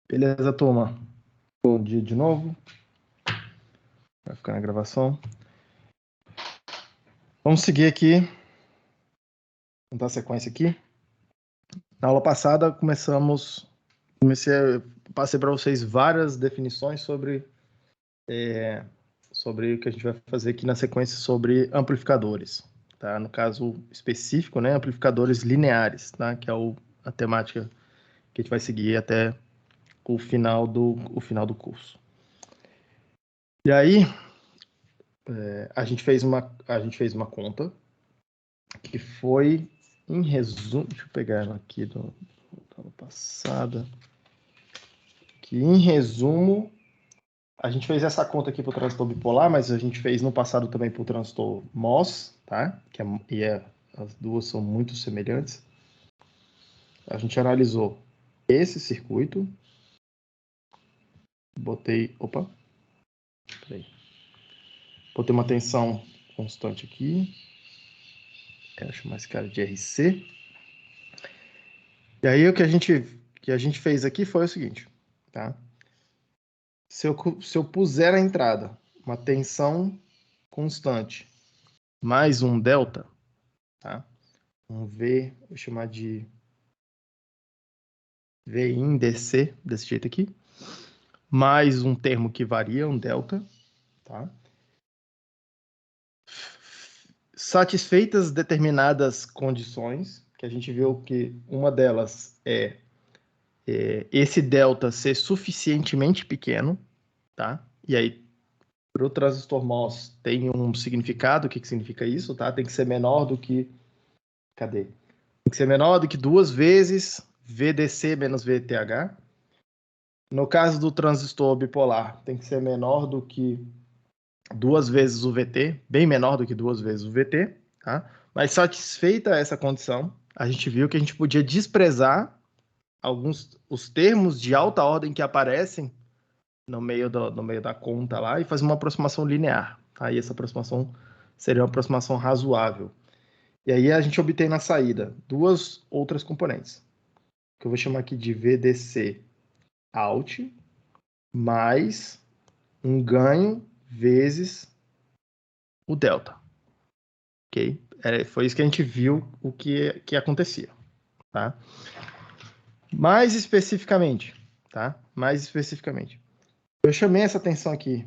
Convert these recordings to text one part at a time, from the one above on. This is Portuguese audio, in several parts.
Beleza, turma? Bom dia de novo. Vai ficar na gravação. Vamos seguir aqui. Vamos dar sequência aqui. Na aula passada, passei para vocês várias definições sobre o que a gente vai fazer aqui na sequência sobre amplificadores. Tá? No caso específico, né, amplificadores lineares, tá? Que é a temática que a gente vai seguir até o final do curso. E aí, a gente fez uma conta que foi, em resumo, deixa eu pegar ela aqui da aula passada, que em resumo, a gente fez essa conta aqui para o transtorno bipolar, mas a gente fez no passado também para o transtorno MOS, tá? As duas são muito semelhantes. A gente analisou esse circuito, botei uma tensão constante aqui, quero chamar esse cara de RC. E aí o que a gente fez aqui foi o seguinte, tá? Se eu puser na entrada uma tensão constante mais um delta, tá? Um V, vou chamar de V in DC, desse jeito aqui, mais um termo que varia, um delta, tá? Satisfeitas determinadas condições, que a gente viu que uma delas é esse delta ser suficientemente pequeno, tá? E aí, para o transistor MOS tem um significado, o que significa isso, tá? Tem que ser menor do que... Cadê? Tem que ser menor do que 2 vezes VDC menos VTH. No caso do transistor bipolar, tem que ser menor do que 2 vezes o VT, bem menor do que 2 vezes o VT, tá? Mas satisfeita essa condição, a gente viu que a gente podia desprezar os termos de alta ordem que aparecem no meio da conta lá e fazer uma aproximação linear. Aí essa aproximação seria uma aproximação razoável. E aí a gente obtém na saída duas outras componentes, que eu vou chamar aqui de VDC out, mais um ganho vezes o delta. Ok? Foi isso que a gente viu o que acontecia. Tá? Mais especificamente, tá? Eu chamei essa tensão aqui,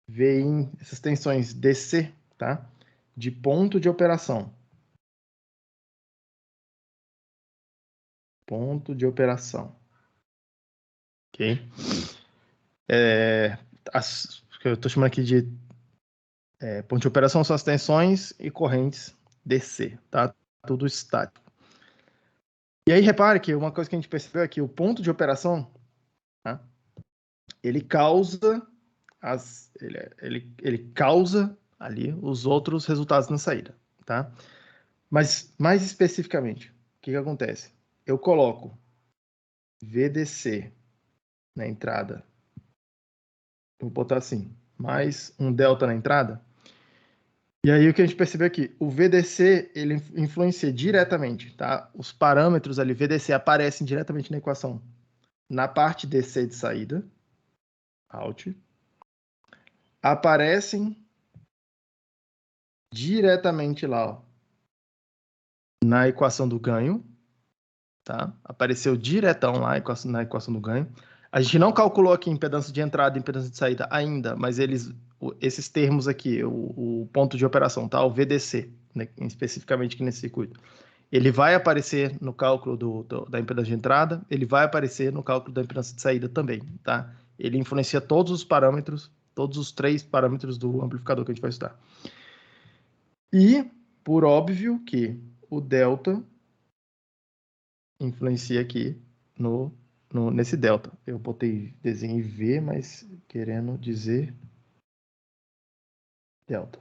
Vin, essas tensões DC, tá? De ponto de operação. Ponto de operação. Ok? Que eu estou chamando aqui de ponto de operação são as tensões e correntes DC, tá? Tudo estático. E aí, repare que uma coisa que a gente percebeu é que o ponto de operação, tá? Ele causa ele causa ali os outros resultados na saída, tá? Mas, mais especificamente, o que acontece? Eu coloco VDC na entrada, vou botar assim, mais um delta na entrada, e aí o que a gente percebeu aqui, o VDC, ele influencia diretamente, tá? Os parâmetros ali, VDC, aparecem diretamente na equação. Na parte DC de saída, out, aparecem diretamente lá, ó, na equação do ganho, tá? Apareceu diretão lá na equação do ganho. A gente não calculou aqui impedância de entrada e impedância de saída ainda, mas esses termos aqui, o ponto de operação, tá? O VDC, né? Especificamente aqui nesse circuito. Ele vai aparecer no cálculo da impedância de entrada, ele vai aparecer no cálculo da impedância de saída também, tá? Ele influencia todos os parâmetros, todos os 3 parâmetros do amplificador que a gente vai estudar. E, por óbvio, que o delta influencia aqui nesse delta. Eu botei desenho em V, mas querendo dizer delta.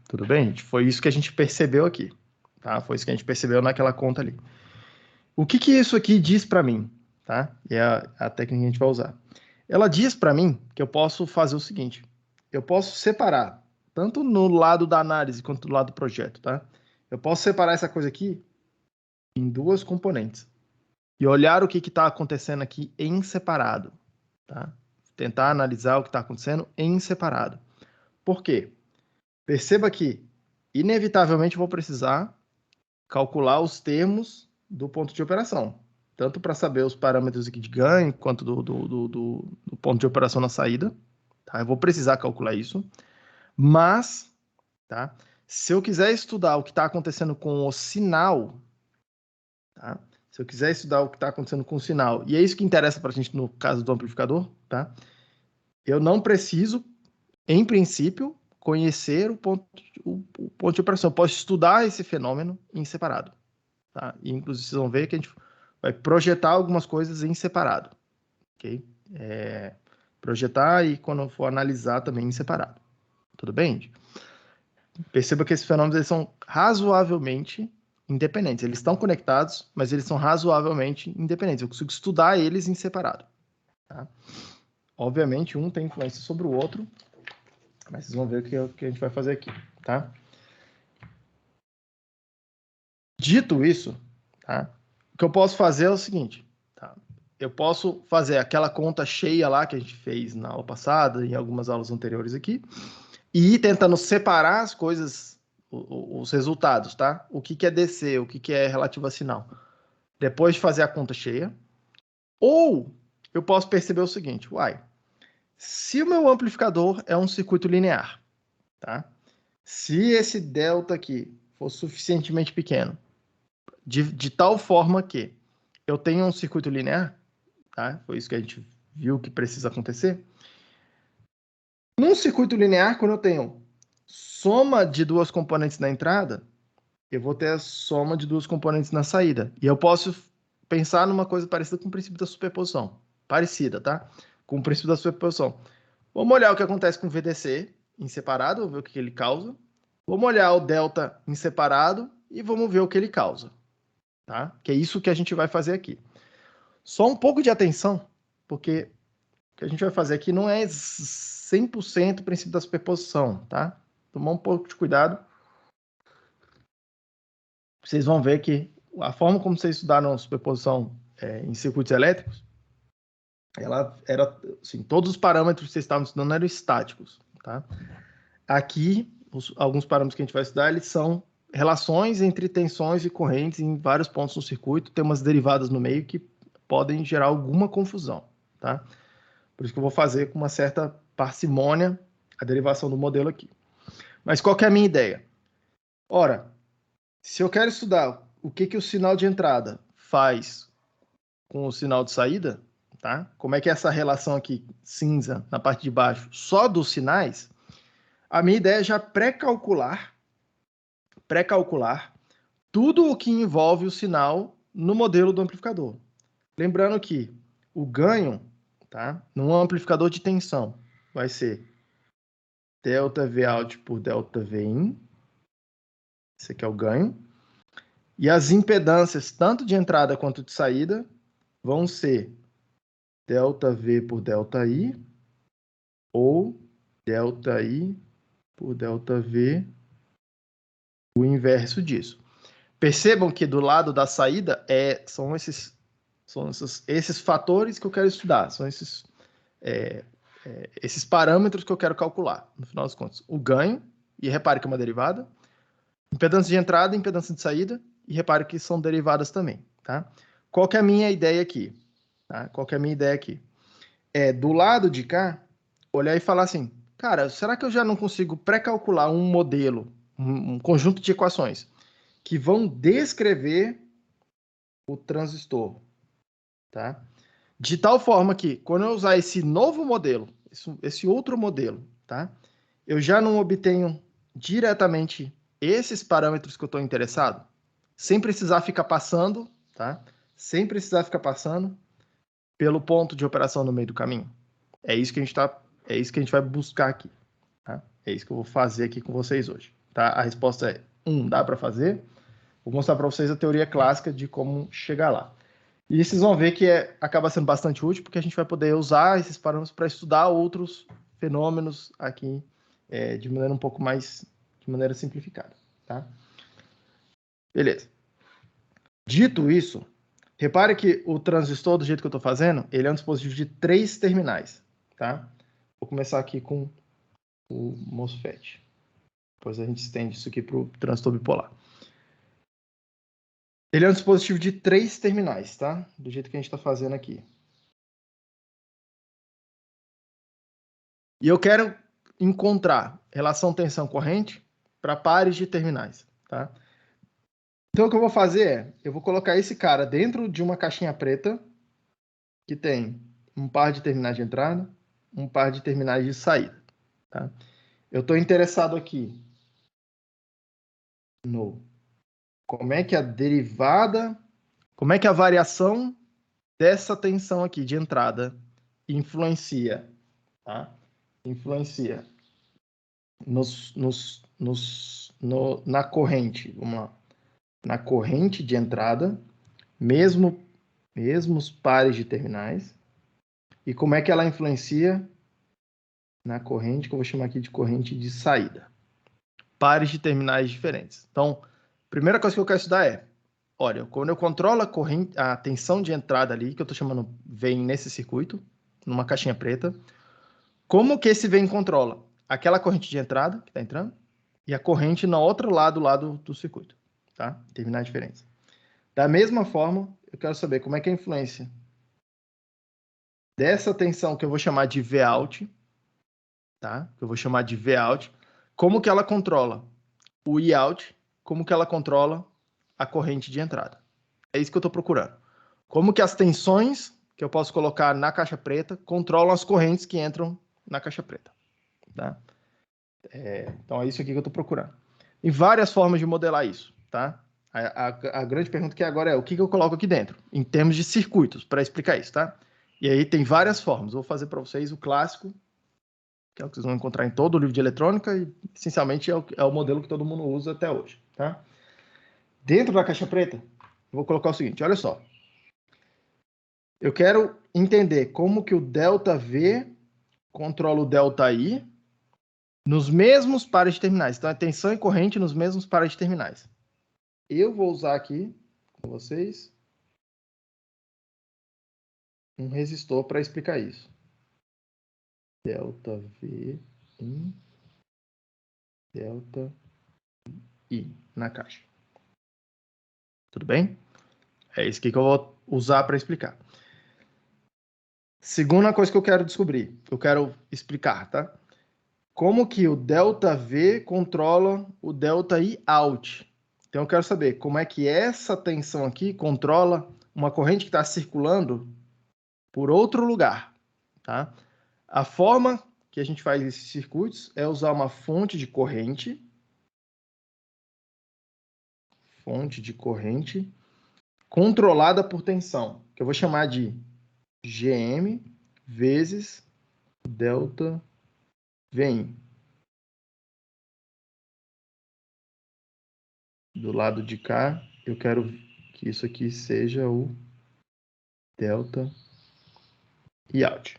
Tudo bem, gente? Foi isso que a gente percebeu aqui, tá? Foi isso que a gente percebeu naquela conta ali. O que isso aqui diz para mim, tá? E é a técnica que a gente vai usar. Ela diz para mim que eu posso fazer o seguinte, eu posso separar, tanto no lado da análise quanto do lado do projeto, tá? Eu posso separar essa coisa aqui em duas componentes. e olhar o que está acontecendo aqui em separado, tá? Tentar analisar o que está acontecendo em separado. Por quê? Perceba que, inevitavelmente, vou precisar calcular os termos do ponto de operação, tanto para saber os parâmetros aqui de ganho, quanto do ponto de operação na saída. Tá? Eu vou precisar calcular isso, mas, tá? Se eu quiser estudar o que está acontecendo com o sinal, tá? Se eu quiser estudar o que está acontecendo com o sinal, e é isso que interessa para a gente no caso do amplificador, tá? Eu não preciso, em princípio, conhecer o ponto de operação. Eu posso estudar esse fenômeno em separado. Tá? E, inclusive, vocês vão ver que a gente vai projetar algumas coisas em separado. Ok? Projetar e, quando for analisar, também em separado. Tudo bem, gente? Perceba que esses fenômenos eles são razoavelmente independentes. Eles estão conectados, mas eles são razoavelmente independentes. Eu consigo estudar eles em separado. Tá? Obviamente, um tem influência sobre o outro, mas vocês vão ver o que a gente vai fazer aqui. Tá? Dito isso, tá? O que eu posso fazer é o seguinte, tá? Eu posso fazer aquela conta cheia lá que a gente fez na aula passada e em algumas aulas anteriores aqui, e ir tentando separar as coisas, os resultados, tá? O que é DC, o que é relativo a sinal. Depois de fazer a conta cheia. Ou eu posso perceber o seguinte, uai, se o meu amplificador é um circuito linear, tá? Se esse delta aqui for suficientemente pequeno, de tal forma que eu tenho um circuito linear, tá? Foi isso que a gente viu que precisa acontecer. Num circuito linear, quando eu tenho soma de duas componentes na entrada, eu vou ter a soma de duas componentes na saída. E eu posso pensar numa coisa parecida com o princípio da superposição. Parecida, tá? Com o princípio da superposição. Vamos olhar o que acontece com o VDC em separado, ver o que ele causa. Vamos olhar o delta em separado e vamos ver o que ele causa. Tá? Que é isso que a gente vai fazer aqui. Só um pouco de atenção, porque o que a gente vai fazer aqui não é 100% o princípio da superposição, tá? Tomar um pouco de cuidado. Vocês vão ver que a forma como vocês estudaram superposição em circuitos elétricos, ela era, assim, todos os parâmetros que vocês estavam estudando eram estáticos, tá? Aqui, alguns parâmetros que a gente vai estudar, eles são relações entre tensões e correntes em vários pontos no circuito, tem umas derivadas no meio que podem gerar alguma confusão, tá? Por isso que eu vou fazer com uma certa parcimônia a derivação do modelo aqui. Mas qual que é a minha ideia? Ora, se eu quero estudar o que o sinal de entrada faz com o sinal de saída, tá? Como é que é essa relação aqui cinza na parte de baixo só dos sinais, a minha ideia é já pré-calcular tudo o que envolve o sinal no modelo do amplificador. Lembrando que o ganho, tá? Num amplificador de tensão, vai ser delta Vout por delta Vin. Esse aqui é o ganho. E as impedâncias, tanto de entrada quanto de saída, vão ser delta V por delta I ou delta I por delta V, o inverso disso. Percebam que do lado da saída são esses fatores que eu quero estudar, são esses parâmetros que eu quero calcular, no final das contas. O ganho, e repare que é uma derivada, impedância de entrada e impedância de saída, e repare que são derivadas também, tá? Qual que é a minha ideia aqui? Tá? Qual que é a minha ideia aqui? Do lado de cá, olhar e falar assim, cara, será que eu já não consigo pré-calcular um modelo, um conjunto de equações que vão descrever o transistor, tá? De tal forma que, quando eu usar esse novo modelo, esse outro modelo, tá? Eu já não obtenho diretamente esses parâmetros que eu estou interessado, sem precisar ficar passando, tá? Sem precisar ficar passando pelo ponto de operação no meio do caminho. É isso que a gente vai buscar aqui, tá? É isso que eu vou fazer aqui com vocês hoje, tá? A resposta é dá para fazer. Vou mostrar para vocês a teoria clássica de como chegar lá. E vocês vão ver que acaba sendo bastante útil, porque a gente vai poder usar esses parâmetros para estudar outros fenômenos aqui de maneira um pouco mais, de maneira simplificada, tá? Beleza. Dito isso, Repare que o transistor, do jeito que eu estou fazendo, ele é um dispositivo de 3 terminais, tá? Vou começar aqui com o MOSFET. Depois a gente estende isso aqui para o transistor bipolar. Ele é um dispositivo de 3 terminais, tá? Do jeito que a gente está fazendo aqui. E eu quero encontrar relação tensão-corrente para pares de terminais, tá? Então, o que eu vou fazer é, eu vou colocar esse cara dentro de uma caixinha preta que tem um par de terminais de entrada, um par de terminais de saída, tá? Eu estou interessado aqui no como é que a derivada, como é que a variação dessa tensão aqui de entrada influencia, tá? Influencia na corrente, vamos lá, na corrente de entrada, mesmos pares de terminais, e como é que ela influencia na corrente, que eu vou chamar aqui de corrente de saída. Pares de terminais diferentes. Então, a primeira coisa que eu quero estudar é, olha, quando eu controlo a tensão de entrada ali, que eu estou chamando vem nesse circuito, numa caixinha preta, como que esse vem controla aquela corrente de entrada que está entrando e a corrente no outro lado do circuito, tá? Terminais diferentes. Da mesma forma, eu quero saber como é que é a influência dessa tensão que eu vou chamar de Vout, tá? Que eu vou chamar de Vout, como que ela controla o Iout, como que ela controla a corrente de entrada. É isso que eu estou procurando. Como que as tensões que eu posso colocar na caixa preta controlam as correntes que entram na caixa preta, tá? Então é isso aqui que eu estou procurando. Tem várias formas de modelar isso, tá? A grande pergunta que agora é o que eu coloco aqui dentro, em termos de circuitos, para explicar isso, tá? E aí tem várias formas. Vou fazer para vocês o clássico, que é o que vocês vão encontrar em todo o livro de eletrônica e, essencialmente, é o modelo que todo mundo usa até hoje, tá? Dentro da caixa preta, eu vou colocar o seguinte, olha só. Eu quero entender como que o ΔV controla o ΔI nos mesmos pares de terminais. Então, é tensão e corrente nos mesmos pares de terminais. Eu vou usar aqui com vocês um resistor para explicar isso. ΔV em ΔI na caixa. Tudo bem? É isso que eu vou usar para explicar. Segunda coisa que eu quero descobrir, eu quero explicar, tá? Como que o ΔV controla o ΔI out. Então eu quero saber como é que essa tensão aqui controla uma corrente que está circulando por outro lugar, tá? A forma que a gente faz esses circuitos é usar uma fonte de corrente controlada por tensão, que eu vou chamar de GM vezes delta Vin. Do lado de cá, eu quero que isso aqui seja o delta e out.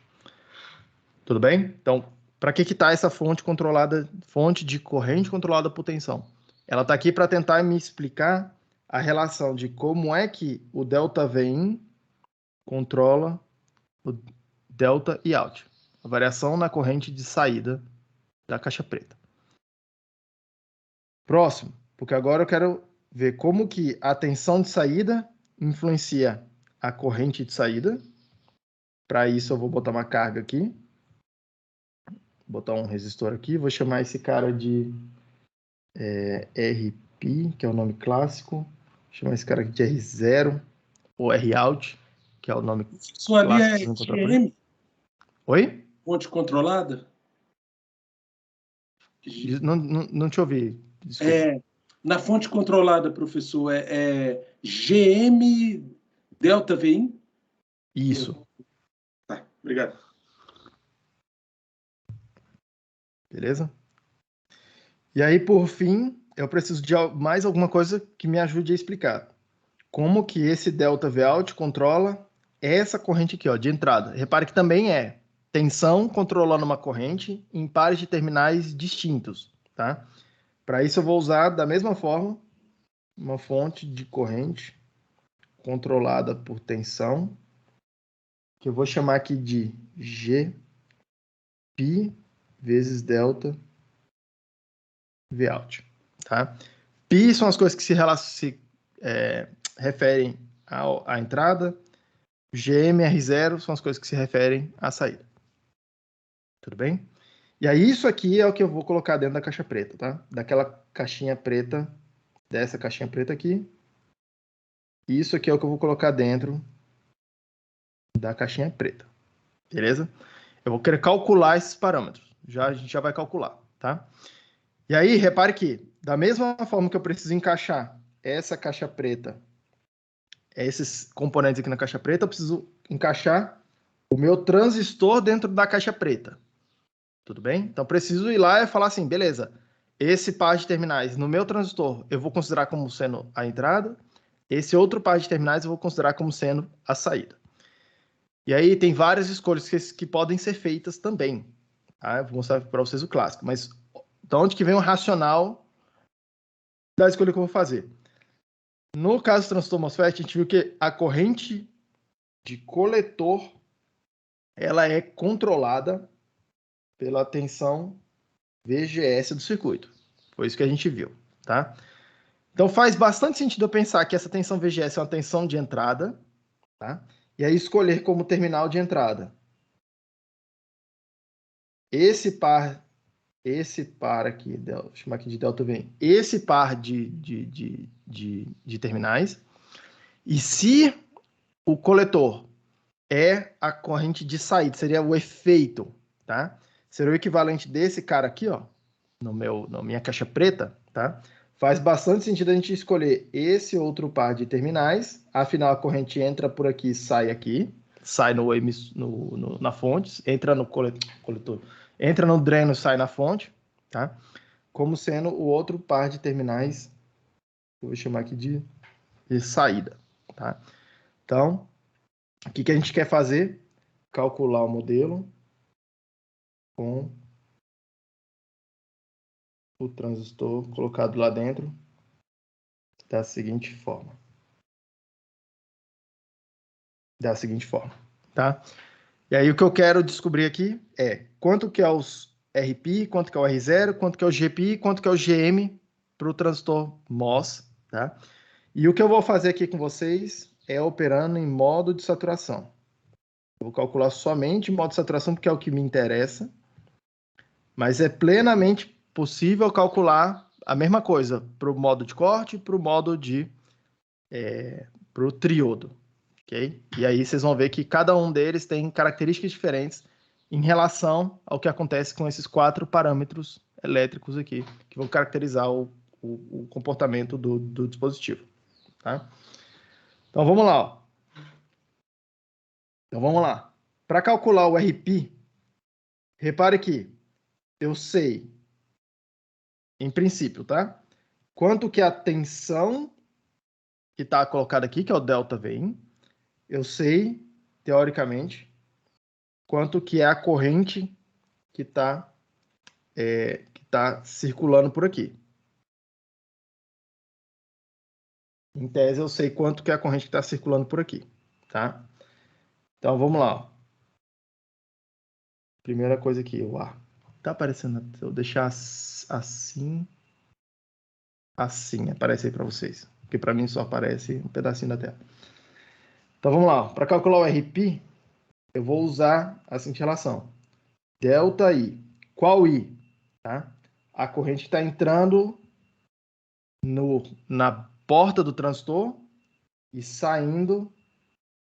Tudo bem? Então, para que está essa fonte controlada, fonte de corrente controlada por tensão? Ela está aqui para tentar me explicar a relação de como é que o ΔV controla o delta e out, a variação na corrente de saída da caixa preta. Próximo, porque agora eu quero ver como que a tensão de saída influencia a corrente de saída. Para isso eu vou botar uma carga aqui, botar um resistor aqui, vou chamar esse cara de RP, que é o nome clássico, vou chamar esse cara aqui de R0 ou Rout, que é o nome Isso ali clássico. é GM? Oi? Fonte controlada? Não te ouvi. Desculpa. Na fonte controlada, professor, GM delta VI? Isso. Tá, obrigado. Beleza? E aí, por fim, eu preciso de mais alguma coisa que me ajude a explicar. Como que esse delta Vout controla essa corrente aqui, ó, de entrada. Repare que também é tensão controlando uma corrente em pares de terminais distintos, tá? Para isso eu vou usar da mesma forma uma fonte de corrente controlada por tensão, que eu vou chamar aqui de G π vezes delta Vout, tá? Π são as coisas que se referem à entrada, GM, R0 são as coisas que se referem à saída. Tudo bem? E aí isso aqui é o que eu vou colocar dentro da caixa preta, tá? Daquela caixinha preta, dessa caixinha preta aqui. Isso aqui é o que eu vou colocar dentro da caixinha preta. Beleza? Eu vou querer calcular esses parâmetros. A gente já vai calcular, tá? E aí, repare que, da mesma forma que eu preciso encaixar essa caixa preta, esses componentes aqui na caixa preta, eu preciso encaixar o meu transistor dentro da caixa preta. Tudo bem? Então, preciso ir lá e falar assim, beleza, esse par de terminais no meu transistor eu vou considerar como sendo a entrada, esse outro par de terminais eu vou considerar como sendo a saída. E aí tem várias escolhas que podem ser feitas também. Tá? Eu vou mostrar para vocês o clássico, mas de onde que vem o racional da escolha que eu vou fazer? No caso do transistor MOSFET, a gente viu que a corrente de coletor ela é controlada pela tensão VGS do circuito. Foi isso que a gente viu, tá? Então faz bastante sentido eu pensar que essa tensão VGS é uma tensão de entrada, tá? E aí escolher como terminal de entrada esse par aqui, vou chamar aqui de delta V, esse par de terminais. E se o coletor é a corrente de saída, seria o efeito, tá? Seria o equivalente desse cara aqui, ó, na minha caixa preta, tá? Faz bastante sentido a gente escolher esse outro par de terminais, afinal a corrente entra por aqui, sai aqui, sai na fonte, entra no coletor, entra no dreno, sai na fonte, tá? Como sendo o outro par de terminais, eu vou chamar aqui de saída, tá? Então, o que a gente quer fazer? Calcular o modelo com o transistor colocado lá dentro da seguinte forma. Tá? E aí o que eu quero descobrir aqui é quanto que é os Rπ, quanto que é o R0, quanto que é o Gπ, quanto que é o GM para o transistor MOS, tá? E o que eu vou fazer aqui com vocês é operando em modo de saturação. Eu vou calcular somente em modo de saturação porque é o que me interessa, mas é plenamente possível calcular a mesma coisa para o modo de corte e para o modo para o triodo, ok? E aí vocês vão ver que cada um deles tem características diferentes em relação ao que acontece com esses 4 parâmetros elétricos aqui, que vão caracterizar o comportamento do dispositivo, tá? Então vamos lá, ó. Então vamos lá. Para calcular o Rπ, repare que eu sei, em princípio, tá? Quanto que é a tensão que está colocada aqui, que é o ΔV. Eu sei, teoricamente, quanto que é a corrente que está circulando por aqui. Em tese, eu sei quanto que é a corrente que está circulando por aqui, tá? Então, vamos lá. Ó. Primeira coisa aqui, o ar. Tá aparecendo, se eu deixar assim, aparece aí para vocês. Porque para mim só aparece um pedacinho da tela. Então, vamos lá. Para calcular o Rπ, eu vou usar a seguinte relação. ΔI. Qual I? Tá? A corrente está entrando na porta do transistor e saindo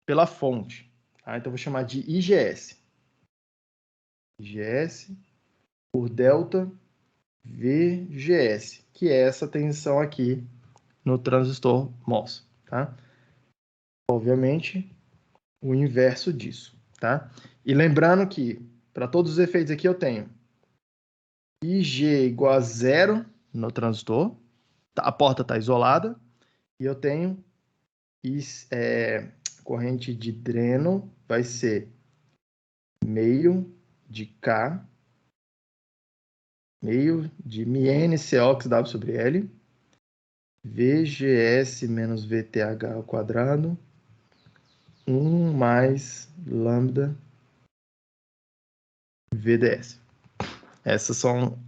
pela fonte. Tá? Então, eu vou chamar de IGS. IGS por delta VGS, que é essa tensão aqui no transistor MOS. Tá? Obviamente, o inverso disso. Tá? E lembrando que, para todos os efeitos aqui, eu tenho IG igual a 0 no transistor, a porta está isolada, e eu tenho corrente de dreno, vai ser meio de K, meio de μNCoxW sobre L, VGS menos VTH ao quadrado, 1 mais lambda VDS. Esses são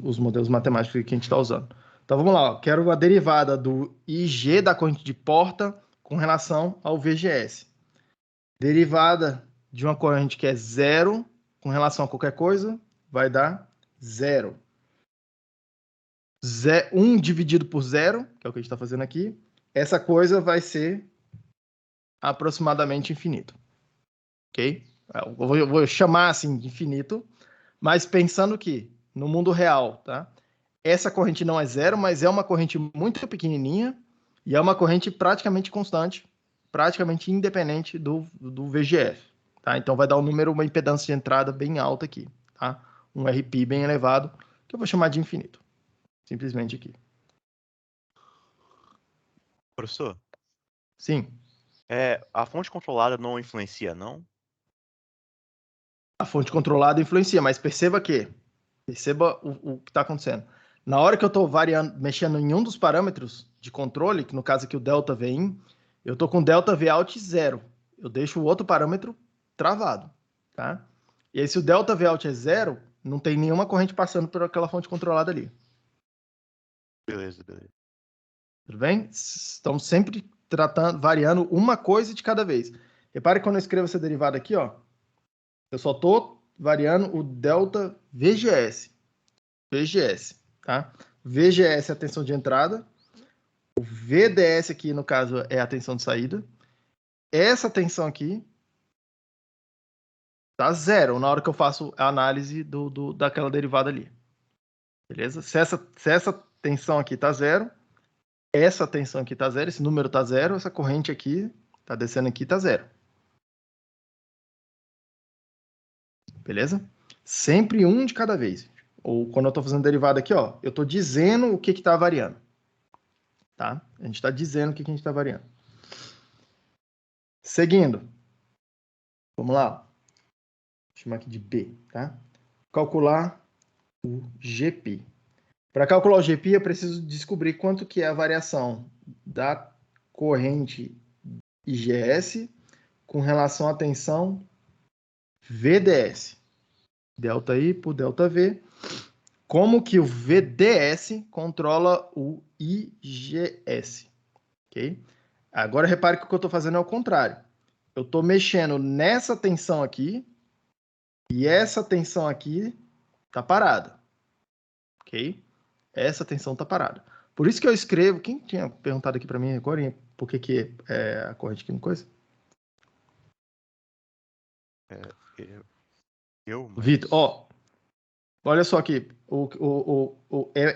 os modelos matemáticos que a gente está usando. Então vamos lá, quero a derivada do IG da corrente de porta com relação ao VGS. Derivada de uma corrente que é 0 com relação a qualquer coisa vai dar 0. 1 dividido por 0, que é o que a gente está fazendo aqui, essa coisa vai ser aproximadamente infinito. Ok? Eu vou chamar assim de infinito, mas pensando que no mundo real, tá? Essa corrente não é 0, mas é uma corrente muito pequenininha e é uma corrente praticamente constante, praticamente independente do VGF. Tá? Então vai dar uma impedância de entrada bem alta aqui. Tá? Um RP bem elevado, que eu vou chamar de infinito. Simplesmente aqui. Professor? Sim. A fonte controlada não influencia, não? A fonte controlada influencia, mas perceba que o que está acontecendo. Na hora que eu estou mexendo em um dos parâmetros de controle, que no caso aqui o delta Vin, eu estou com delta Vout 0. Eu deixo o outro parâmetro travado, tá? E aí se o delta Vout é 0, não tem nenhuma corrente passando por aquela fonte controlada ali. Beleza. Tudo bem? Estamos sempre variando uma coisa de cada vez. Repare que quando eu escrevo essa derivada aqui, ó, eu só estou variando o delta VGS. VGS, tá? VGS é a tensão de entrada. O VDS aqui, no caso, é a tensão de saída. Essa tensão aqui tá 0 na hora que eu faço a análise daquela derivada ali. Beleza? Se essa tensão aqui tá 0, essa tensão aqui tá 0, esse número tá 0, essa corrente aqui, tá descendo aqui, tá 0. Beleza? Sempre um de cada vez. Ou quando eu estou fazendo derivada aqui, ó, eu estou dizendo o que está variando. Tá? A gente está dizendo o que a gente está variando. Seguindo. Vamos lá. Vou chamar aqui de B, tá? Calcular o GP. Para calcular o GP, eu preciso descobrir quanto que é a variação da corrente IGS com relação à tensão VDS. Delta I por delta V. Como que o VDS controla o IGS. Ok? Agora repare que o que eu estou fazendo é o contrário. Eu estou mexendo nessa tensão aqui e essa tensão aqui está parada. Ok? Essa tensão está parada. Por isso que eu escrevo... Quem tinha perguntado aqui para mim agora por que é a corrente aqui no coisa? Vitor, ó. Olha só aqui.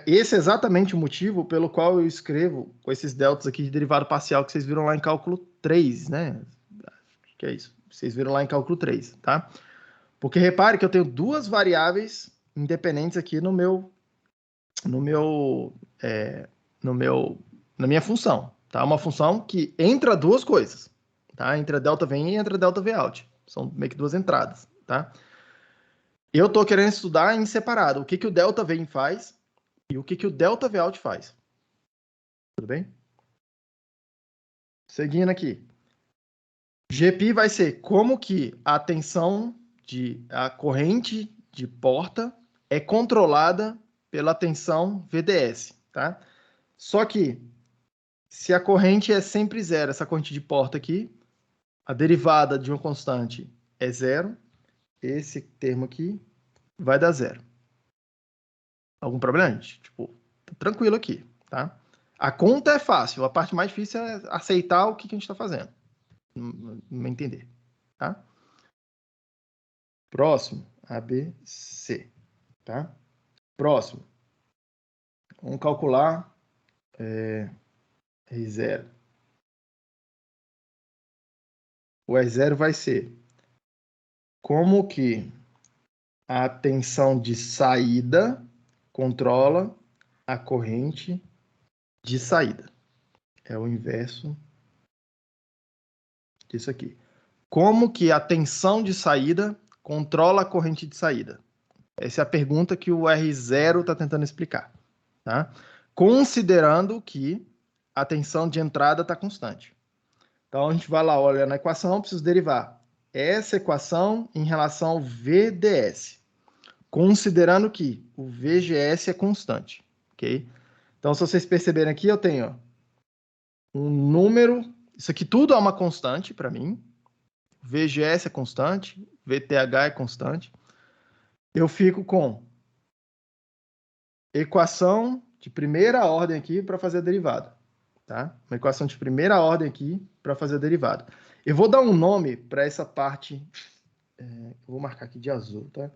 Esse é exatamente o motivo pelo qual eu escrevo com esses deltas aqui de derivado parcial que vocês viram lá em cálculo 3, né? Acho que é isso. Vocês viram lá em cálculo 3, tá? Porque repare que eu tenho duas variáveis independentes aqui na minha função, tá? Uma função que entra duas coisas, tá? Entra delta Vin e entra delta Vout. São meio que duas entradas, tá? Eu estou querendo estudar em separado o que o delta Vin faz e o que o delta Vout faz. Tudo bem? Seguindo aqui. GP vai ser como que a tensão a corrente de porta é controlada pela tensão VDS, tá? Só que se a corrente é sempre 0, essa corrente de porta aqui, a derivada de uma constante é 0, esse termo aqui vai dar 0. Algum problema, gente? Tipo, tá tranquilo aqui, tá? A conta é fácil, a parte mais difícil é aceitar o que a gente está fazendo. Não entender, tá? Próximo, ABC, tá? Próximo, vamos calcular R0. O R0 vai ser como que a tensão de saída controla a corrente de saída. É o inverso disso aqui. Como que a tensão de saída controla a corrente de saída? Essa é a pergunta que o R0 está tentando explicar. Tá? Considerando que a tensão de entrada está constante. Então, a gente vai lá, olha na equação, preciso derivar essa equação em relação ao VDS, considerando que o VGS é constante, ok? Então, se vocês perceberem aqui, eu tenho ó, um número, isso aqui tudo é uma constante para mim, VGS é constante, VTH é constante. Eu fico com equação de primeira ordem aqui para fazer a derivada, tá? Uma equação de primeira ordem aqui para fazer a derivada. Eu vou dar um nome para essa parte, eu vou marcar aqui de azul, tá?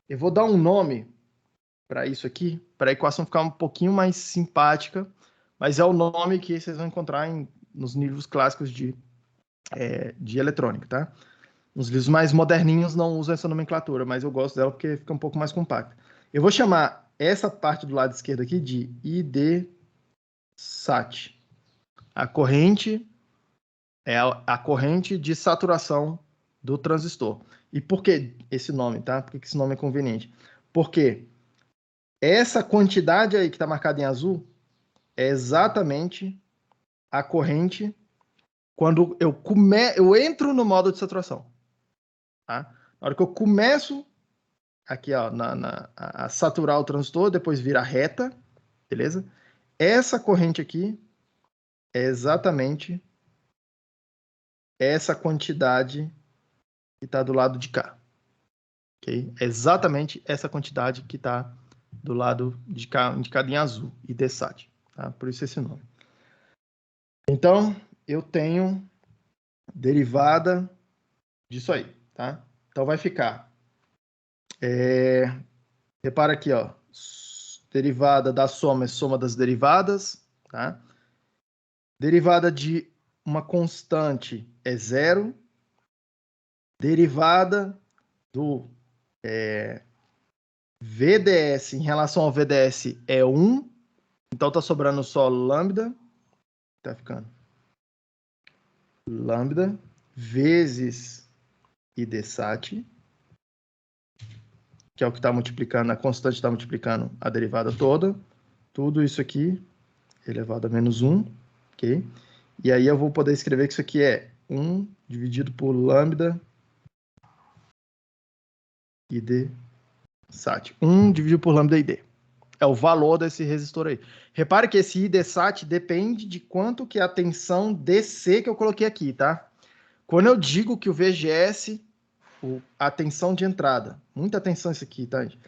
Eu vou dar um nome para isso aqui, para a equação ficar um pouquinho mais simpática, mas é o nome que vocês vão encontrar nos livros clássicos de eletrônica, tá? Os livros mais moderninhos não usam essa nomenclatura, mas eu gosto dela porque fica um pouco mais compacta. Eu vou chamar essa parte do lado esquerdo aqui de IDSAT. A corrente é a corrente de saturação do transistor. E por que esse nome, tá? Por que esse nome é conveniente? Porque essa quantidade aí que está marcada em azul é exatamente a corrente quando eu entro no modo de saturação. Tá? Na hora que eu começo aqui ó, a saturar o transistor, depois vira reta, beleza? Essa corrente aqui é exatamente essa quantidade que está do lado de cá. Okay? É exatamente essa quantidade que está do lado de cá, indicada em azul, IDSAT. Tá? Por isso esse nome. Então, eu tenho derivada disso aí. Tá? Então, vai ficar... repara aqui, ó. Derivada da soma é soma das derivadas. Tá? Derivada de uma constante é zero. Derivada do VDS em relação ao VDS é 1. Então, está sobrando só lambda. Está ficando lambda vezes IDSAT, que é o que está multiplicando, a constante está multiplicando a derivada toda. Tudo isso aqui elevado a menos 1. Ok? E aí eu vou poder escrever que isso aqui é 1 dividido por lambda IDSAT. 1 dividido por lambda ID. É o valor desse resistor aí. Repare que esse IDSAT depende de quanto que é a tensão DC que eu coloquei aqui, tá? Quando eu digo que o VGS, a tensão de entrada, muita atenção isso aqui, tá, gente?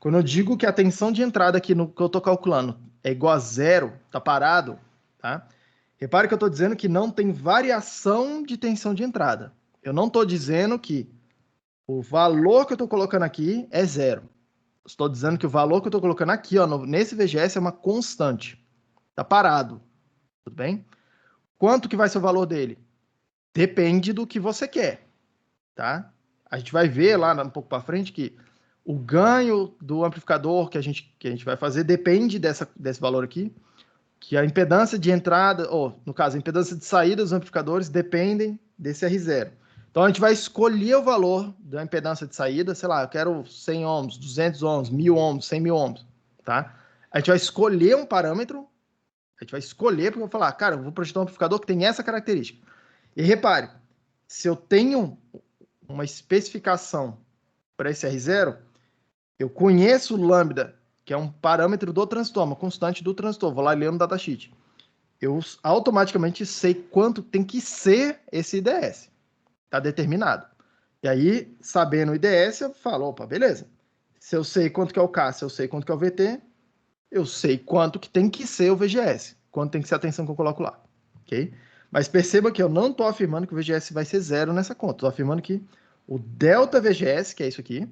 Quando eu digo que a tensão de entrada aqui no que eu estou calculando é igual a zero, tá parado, tá? Repare que eu estou dizendo que não tem variação de tensão de entrada. Eu não estou dizendo que o valor que eu estou colocando aqui é zero. Estou dizendo que o valor que eu estou colocando aqui, ó, nesse VGS, é uma constante. Está parado. Tudo bem? Quanto que vai ser o valor dele? Depende do que você quer. Tá? A gente vai ver lá um pouco para frente que o ganho do amplificador que a gente vai fazer depende desse valor aqui. Que a impedância de entrada, ou no caso, a impedância de saída dos amplificadores dependem desse R0. Então, a gente vai escolher o valor da impedância de saída, sei lá, eu quero 100 ohms, 200 ohms, 1000 ohms, 100 mil ohms, tá? A gente vai escolher um parâmetro, a gente vai escolher, porque eu vou falar, cara, eu vou projetar um amplificador que tem essa característica. E repare, se eu tenho uma especificação para esse R0, eu conheço o lambda, que é um parâmetro do transistor, uma constante do transistor, vou lá e leio no datasheet. Eu automaticamente sei quanto tem que ser esse IDS. Está determinado. E aí, sabendo o IDS, eu falo, opa, beleza. Se eu sei quanto que é o K, se eu sei quanto que é o VT, eu sei quanto que tem que ser o VGS, quanto tem que ser a tensão que eu coloco lá. Ok? Mas perceba que eu não estou afirmando que o VGS vai ser zero nessa conta. Estou afirmando que o delta VGS, que é isso aqui,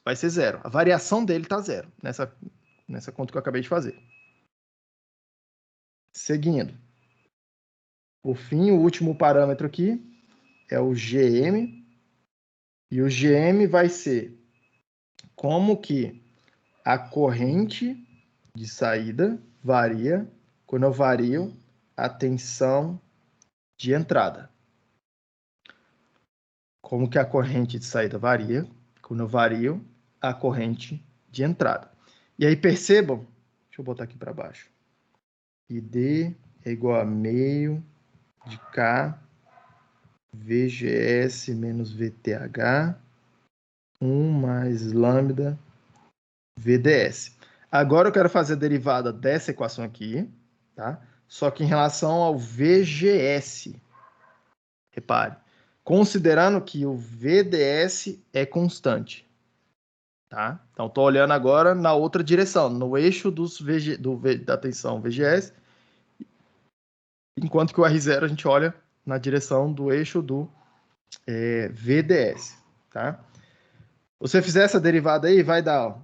vai ser zero. A variação dele está zero nessa conta que eu acabei de fazer. Seguindo. Por fim, o último parâmetro aqui é o GM. E o GM vai ser como que a corrente de saída varia quando eu vario a tensão de entrada. Como que a corrente de saída varia quando eu vario a corrente de entrada. E aí percebam, deixa eu botar aqui para baixo. ID é igual a meio de K VGS menos VTH, 1 mais lambda VDS. Agora eu quero fazer a derivada dessa equação aqui, tá? Só que em relação ao VGS. Repare, considerando que o VDS é constante, tá? Então, estou olhando agora na outra direção, no eixo da tensão VGS, enquanto que o R0 a gente olha na direção do eixo do VDS, tá? Você fizer essa derivada aí, vai dar ó,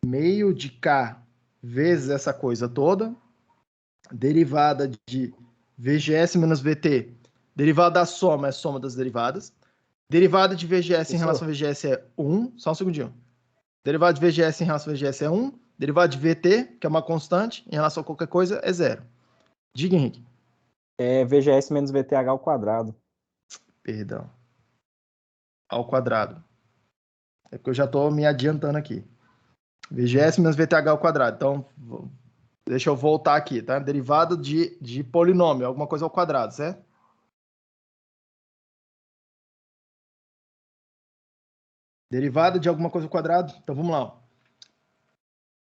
meio de K vezes essa coisa toda, derivada de VGS menos VT, derivada da soma é a soma das derivadas, derivada de VGS em relação a VGS é 1, só um segundinho. Derivada de VGS em relação a VGS é 1, derivada de VT, que é uma constante, em relação a qualquer coisa, é 0. Diga, Henrique. É VGS menos VTH ao quadrado. Perdão. Ao quadrado. É porque eu já estou me adiantando aqui. VGS menos VTH ao quadrado. Então, deixa eu voltar aqui, tá? Derivada de polinômio, alguma coisa ao quadrado, certo? Derivada de alguma coisa ao quadrado. Então, vamos lá. Ó.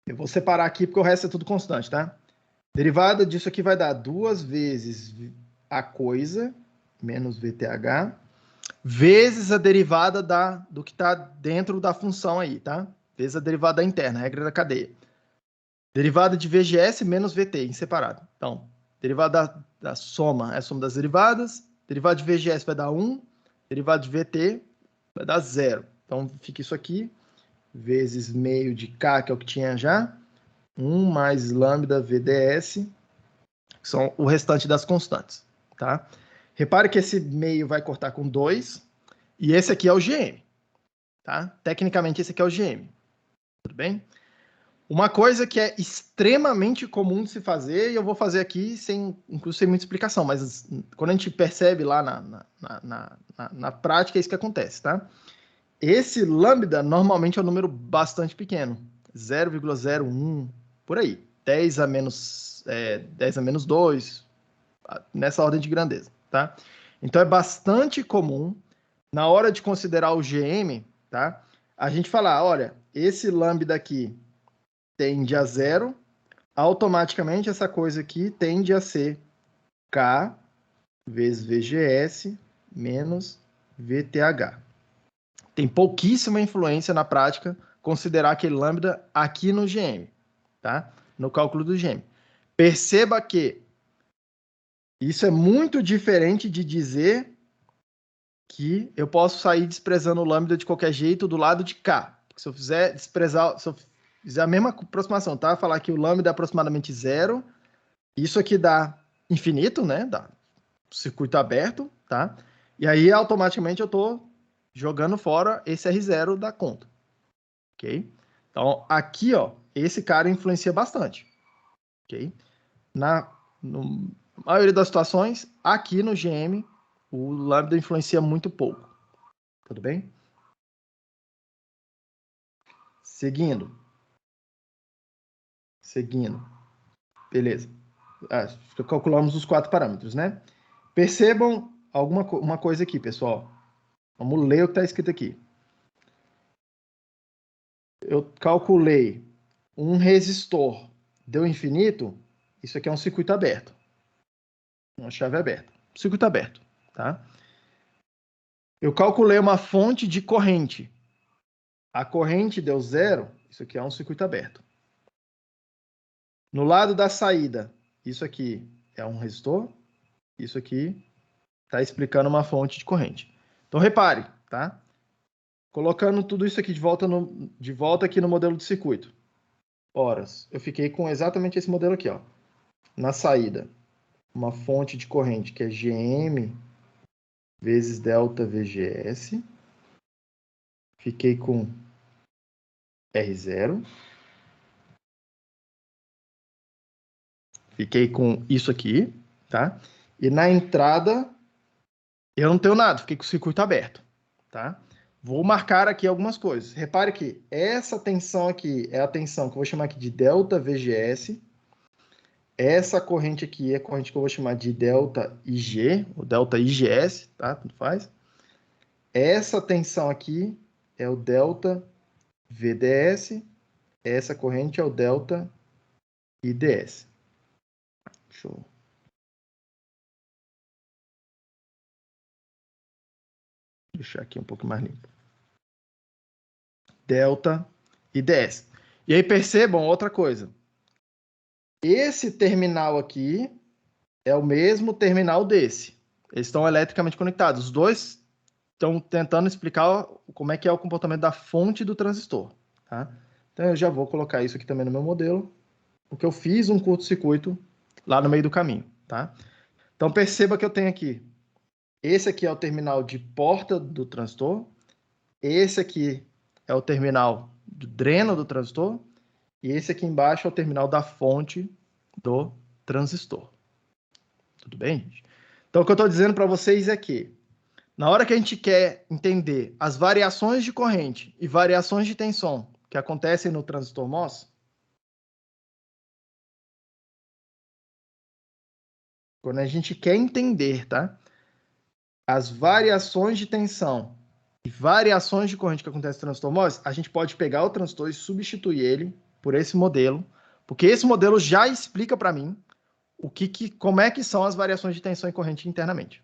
Eu vou separar aqui porque o resto é tudo constante, tá? Derivada disso aqui vai dar 2 vezes a coisa, menos VTH, vezes a derivada do que está dentro da função aí, tá? Vezes a derivada interna, regra da cadeia. Derivada de VGS menos VT, em separado. Então, derivada da soma é a soma das derivadas, derivada de VGS vai dar 1, derivada de VT vai dar 0. Então, fica isso aqui, vezes meio de K, que é o que tinha já, 1 mais lambda VDS, que são o restante das constantes, tá? Repare que esse meio vai cortar com 2, e esse aqui é o GM, tá? Tecnicamente, esse aqui é o GM, tudo bem? Uma coisa que é extremamente comum de se fazer, e eu vou fazer aqui inclusive sem muita explicação, mas quando a gente percebe lá na prática, é isso que acontece, tá? Esse lambda normalmente é um número bastante pequeno, 0,01, por aí, 10 a menos 2, nessa ordem de grandeza, tá? Então é bastante comum, na hora de considerar o GM, tá? A gente falar, olha, esse lambda aqui tende a 0, automaticamente essa coisa aqui tende a ser K vezes VGS menos VTH. Tem pouquíssima influência na prática considerar aquele lambda aqui no GM, tá? No cálculo do GM. Perceba que isso é muito diferente de dizer que eu posso sair desprezando o lambda de qualquer jeito do lado de cá. Porque se eu fizer desprezar, se eu fizer a mesma aproximação, tá? Falar que o lambda é aproximadamente 0, isso aqui dá infinito, né? Dá circuito aberto, tá? E aí automaticamente eu estou jogando fora esse R0 da conta, ok? Então aqui, ó, esse cara influencia bastante, ok? Na maioria das situações, aqui no GM, o lambda influencia muito pouco, tudo bem? Seguindo, beleza. Calculamos os 4 parâmetros, né? Percebam uma coisa aqui, pessoal. Vamos ler o que está escrito aqui. Eu calculei um resistor, deu infinito, isso aqui é um circuito aberto. Uma chave aberta. Circuito aberto, tá? Eu calculei uma fonte de corrente. A corrente deu 0, isso aqui é um circuito aberto. No lado da saída, isso aqui é um resistor, isso aqui está explicando uma fonte de corrente. Então, repare, tá? Colocando tudo isso aqui de volta aqui no modelo de circuito. Horas, eu fiquei com exatamente esse modelo aqui, ó. Na saída, uma fonte de corrente que é GM vezes delta VGS. Fiquei com R0. Fiquei com isso aqui, tá? E na entrada, eu não tenho nada, fiquei com o circuito aberto, tá? Vou marcar aqui algumas coisas. Repare que essa tensão aqui é a tensão que eu vou chamar aqui de delta VGS. Essa corrente aqui é a corrente que eu vou chamar de delta IG, ou delta IGS, tá? Tanto faz. Essa tensão aqui é o delta VDS, essa corrente é o delta IDS. Show. Deixar aqui um pouco mais limpo. Delta IDS. E aí percebam outra coisa. Esse terminal aqui é o mesmo terminal desse. Eles estão eletricamente conectados. Os dois estão tentando explicar como é que é o comportamento da fonte do transistor. Tá? Então eu já vou colocar isso aqui também no meu modelo, porque eu fiz um curto-circuito lá no meio do caminho. Tá? Então perceba que eu tenho aqui. Esse aqui é o terminal de porta do transistor. Esse aqui é o terminal do dreno do transistor. E esse aqui embaixo é o terminal da fonte do transistor. Tudo bem, gente? Então, o que eu estou dizendo para vocês é que, na hora que a gente quer entender as variações de corrente e variações de tensão que acontecem no transistor MOS, quando a gente quer entender, tá, as variações de tensão e variações de corrente que acontecem no transistor MOS, a gente pode pegar o transistor e substituir ele por esse modelo, porque esse modelo já explica para mim como é que são as variações de tensão e corrente internamente.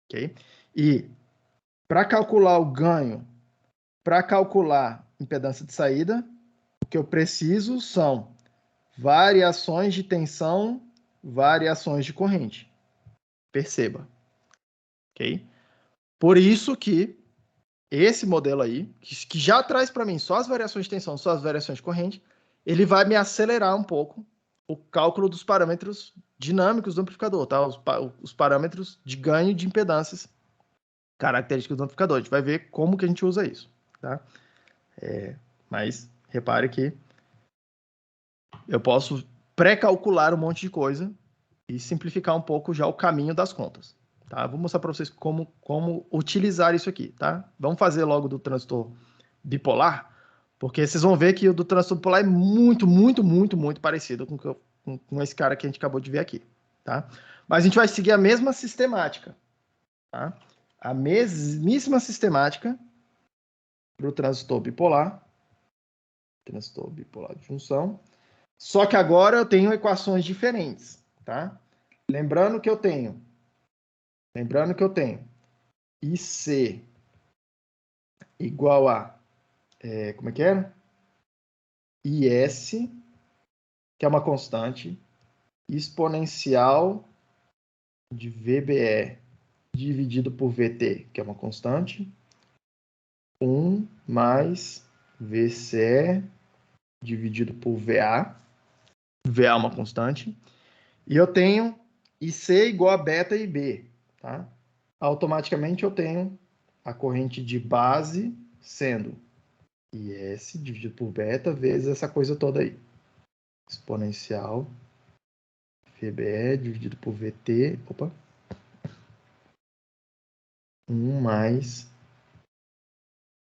Okay? E para calcular o ganho, para calcular impedância de saída, o que eu preciso são variações de tensão, variações de corrente. Perceba. Okay? Por isso que esse modelo aí, que já traz para mim só as variações de tensão, só as variações de corrente, ele vai me acelerar um pouco o cálculo dos parâmetros dinâmicos do amplificador, tá? Os parâmetros de ganho de impedâncias características do amplificador. A gente vai ver como que a gente usa isso, tá? Mas repare que eu posso pré-calcular um monte de coisa e simplificar um pouco já o caminho das contas, tá? Vou mostrar para vocês como utilizar isso aqui, tá? Vamos fazer logo do transistor bipolar, porque vocês vão ver que o do transistor bipolar é muito, muito, muito, muito parecido com esse cara que a gente acabou de ver aqui, tá? Mas a gente vai seguir a mesma sistemática, tá? A mesmíssima sistemática para o transistor bipolar de junção, só que agora eu tenho equações diferentes, tá? Lembrando que eu tenho IC igual a, como é que era? IS, que é uma constante, exponencial de VBE dividido por VT, que é uma constante, 1 mais VCE dividido por VA, VA é uma constante, e eu tenho IC igual a beta e B, tá? Automaticamente eu tenho a corrente de base sendo IS dividido por beta vezes essa coisa toda aí. Exponencial VBE dividido por VT, 1 mais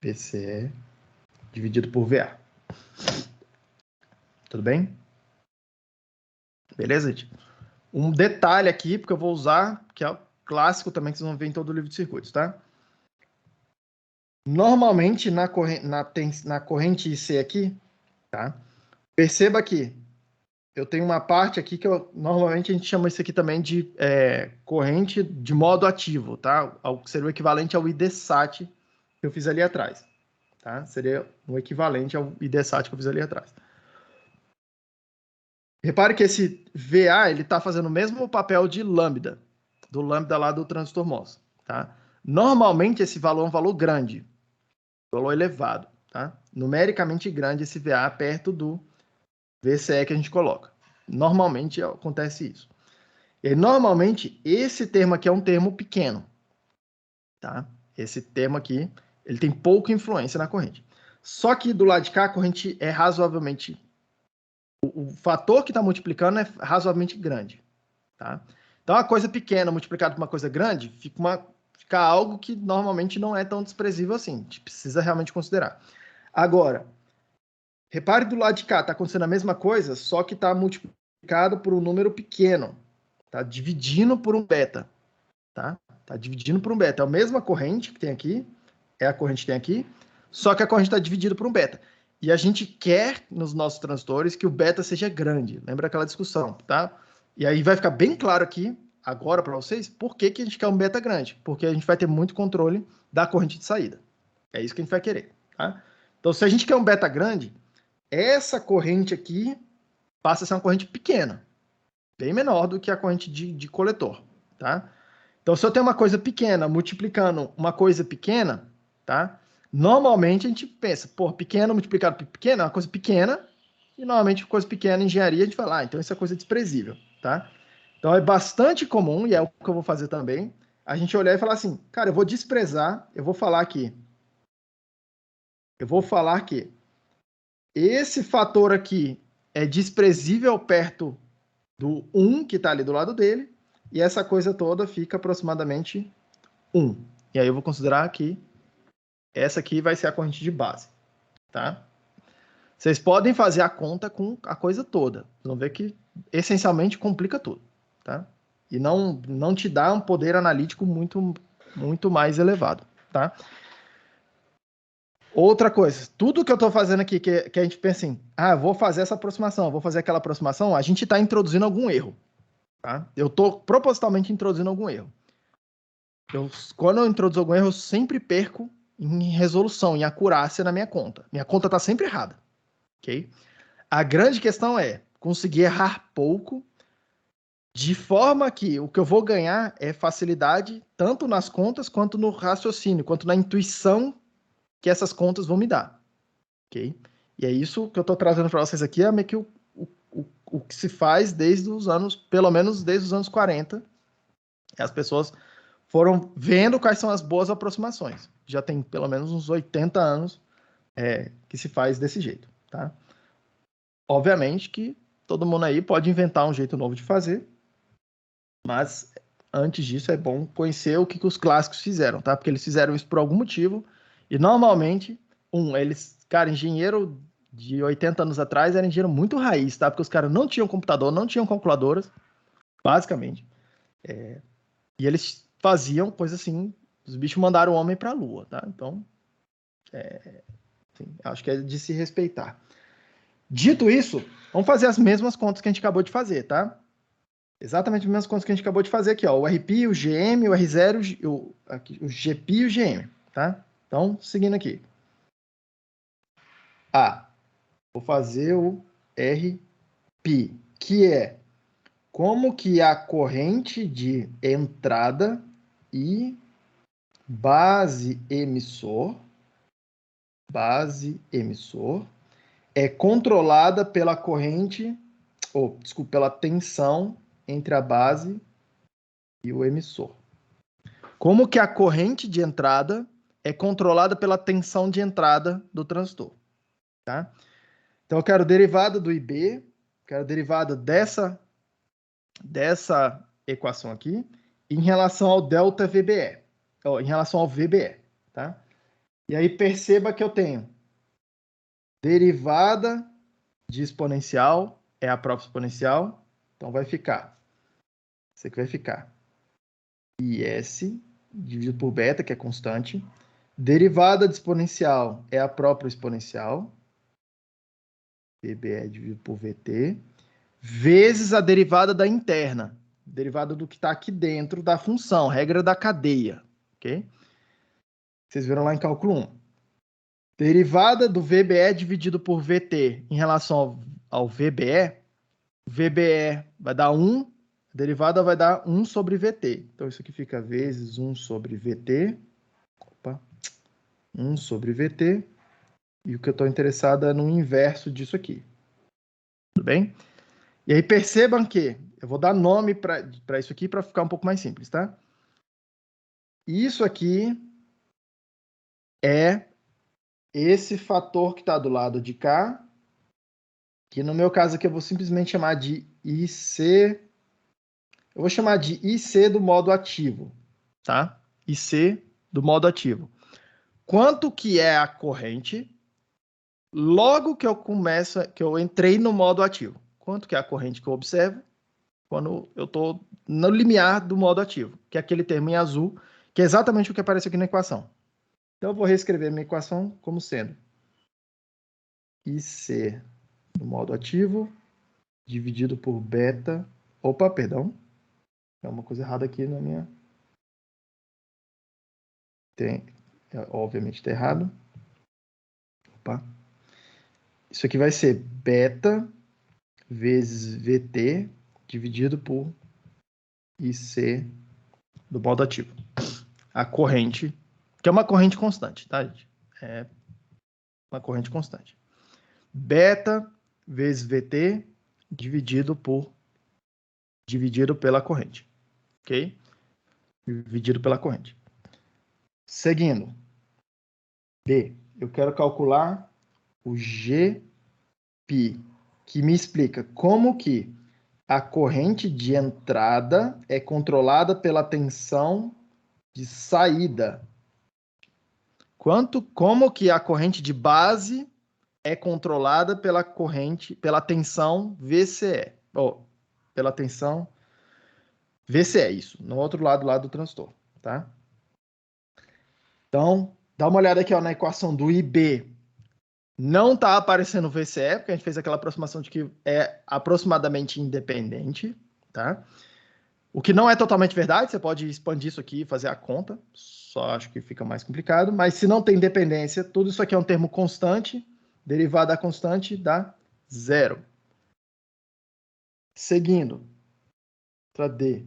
VCE dividido por VA. Tudo bem? Beleza, gente? Um detalhe aqui, porque eu vou usar, que é o clássico também, que vocês vão ver em todo o livro de circuitos, tá? Normalmente, na corrente IC aqui, tá? Perceba que eu tenho uma parte aqui que normalmente a gente chama isso aqui também de corrente de modo ativo, tá? Seria o equivalente ao IDSAT que eu fiz ali atrás, tá? Seria o equivalente ao IDSAT que eu fiz ali atrás. Repare que esse VA, ele está fazendo o mesmo papel de lambda, do lambda lá do transistor MOS, tá? Normalmente esse valor é um valor grande, valor elevado, tá? Numericamente grande esse VA perto do VCE que a gente coloca. Normalmente acontece isso. E normalmente esse termo aqui é um termo pequeno, tá? Esse termo aqui, ele tem pouca influência na corrente. Só que do lado de cá a corrente é razoavelmente... O fator que está multiplicando é razoavelmente grande, tá? Então, uma coisa pequena multiplicada por uma coisa grande fica algo que normalmente não é tão desprezível assim. A gente precisa realmente considerar. Agora, repare do lado de cá, está acontecendo a mesma coisa, só que está multiplicando multiplicado por um número pequeno. Tá dividindo por um beta. Tá? Tá dividindo por um beta. É a mesma corrente que tem aqui, é a corrente que tem aqui, só que a corrente está dividida por um beta. E a gente quer, nos nossos transistores, que o beta seja grande. Lembra aquela discussão, tá? E aí vai ficar bem claro aqui, agora para vocês, por que a gente quer um beta grande. Porque a gente vai ter muito controle da corrente de saída. É isso que a gente vai querer, tá? Então, se a gente quer um beta grande, essa corrente aqui passa a ser uma corrente pequena. Bem menor do que a corrente de coletor, tá? Então, se eu tenho uma coisa pequena multiplicando uma coisa pequena, tá? Normalmente a gente pensa, pô, pequeno multiplicado por pequeno é uma coisa pequena, e normalmente coisa pequena em engenharia a gente fala, então isso é coisa desprezível, tá? Então é bastante comum, e é o que eu vou fazer também, a gente olhar e falar assim, cara, eu vou desprezar, eu vou falar que esse fator aqui é desprezível perto do 1 que está ali do lado dele, e essa coisa toda fica aproximadamente 1. E aí eu vou considerar que essa aqui vai ser a corrente de base, tá? Vocês podem fazer a conta com a coisa toda. Vocês vão ver que essencialmente complica tudo, tá? E não te dá um poder analítico muito mais elevado, tá? Outra coisa, tudo que eu estou fazendo aqui, que a gente pensa assim, vou fazer essa aproximação, vou fazer aquela aproximação, a gente está introduzindo algum erro, tá? Eu estou propositalmente introduzindo algum erro. Quando eu introduzo algum erro, eu sempre perco em resolução, em acurácia na minha conta. Minha conta está sempre errada, ok? A grande questão é conseguir errar pouco, de forma que o que eu vou ganhar é facilidade, tanto nas contas, quanto no raciocínio, quanto na intuição que essas contas vão me dar, ok? E é isso que eu estou trazendo para vocês aqui, é meio que o que se faz desde os anos, pelo menos desde os anos 40, as pessoas foram vendo quais são as boas aproximações. Já tem pelo menos uns 80 anos que se faz desse jeito, tá? Obviamente que todo mundo aí pode inventar um jeito novo de fazer, mas antes disso é bom conhecer o que os clássicos fizeram, tá? Porque eles fizeram isso por algum motivo, e normalmente, cara, engenheiro de 80 anos atrás era engenheiro muito raiz, tá? Porque os caras não tinham computador, não tinham calculadoras, basicamente. E eles faziam coisa assim, os bichos mandaram o homem para a lua, tá? Então, acho que é de se respeitar. Dito isso, vamos fazer as mesmas contas que a gente acabou de fazer, tá? Exatamente as mesmas contas que a gente acabou de fazer aqui, ó. O RP, o GM, o R0, o GP e o GM, tá? Então, seguindo aqui. Vou fazer o RP, que é como que a corrente de entrada e base emissor é controlada pela corrente, pela tensão entre a base e o emissor. Como que a corrente de entrada é controlada pela tensão de entrada do transistor, tá? Então eu quero derivada do IB, quero derivada dessa equação aqui em relação ao delta VBE, em relação ao VBE, tá? E aí perceba que eu tenho derivada de exponencial é a própria exponencial, então vai ficar, isso aqui vai ficar IS dividido por beta, que é constante, derivada de exponencial é a própria exponencial, VBE dividido por VT, vezes a derivada da interna, derivada do que está aqui dentro da função, regra da cadeia, ok? Vocês viram lá em cálculo 1. Derivada do VBE dividido por VT em relação ao VBE, VBE vai dar 1, a derivada vai dar 1 sobre VT. Então, isso aqui fica vezes 1 sobre VT. 1 sobre VT. E o que eu estou interessado é no inverso disso aqui. Tudo bem? E aí, percebam que eu vou dar nome para isso aqui para ficar um pouco mais simples, tá? Isso aqui é esse fator que está do lado de cá, que no meu caso aqui eu vou simplesmente chamar de IC. Eu vou chamar de IC do modo ativo, tá? IC do modo ativo. Quanto que é a corrente logo que eu entrei no modo ativo? quanto que é a corrente que eu observo quando eu estou no limiar do modo ativo, que é aquele termo em azul, que é exatamente o que aparece aqui na equação. Então, eu vou reescrever minha equação como sendo IC no modo ativo, dividido por beta... Opa, perdão. É uma coisa errada aqui na minha... Obviamente está errado. Opa. Isso aqui vai ser beta vezes VT dividido por IC do modo ativo. A corrente, que é uma corrente constante, tá, gente? É uma corrente constante. Beta vezes VT dividido pela corrente. Ok? Dividido pela corrente. Seguindo. B. Eu quero calcular o GPi, que me explica como que a corrente de entrada é controlada pela tensão de saída. Como que a corrente de base é controlada pela tensão VCE. Pela tensão VCE, isso. No outro lado, lá do transtorno, tá? Então, dá uma olhada aqui, ó, na equação do IB. Não está aparecendo o VCE, porque a gente fez aquela aproximação de que é aproximadamente independente, tá? O que não é totalmente verdade, você pode expandir isso aqui e fazer a conta, só acho que fica mais complicado, mas se não tem dependência, tudo isso aqui é um termo constante, derivada da constante dá zero. Seguindo, para D.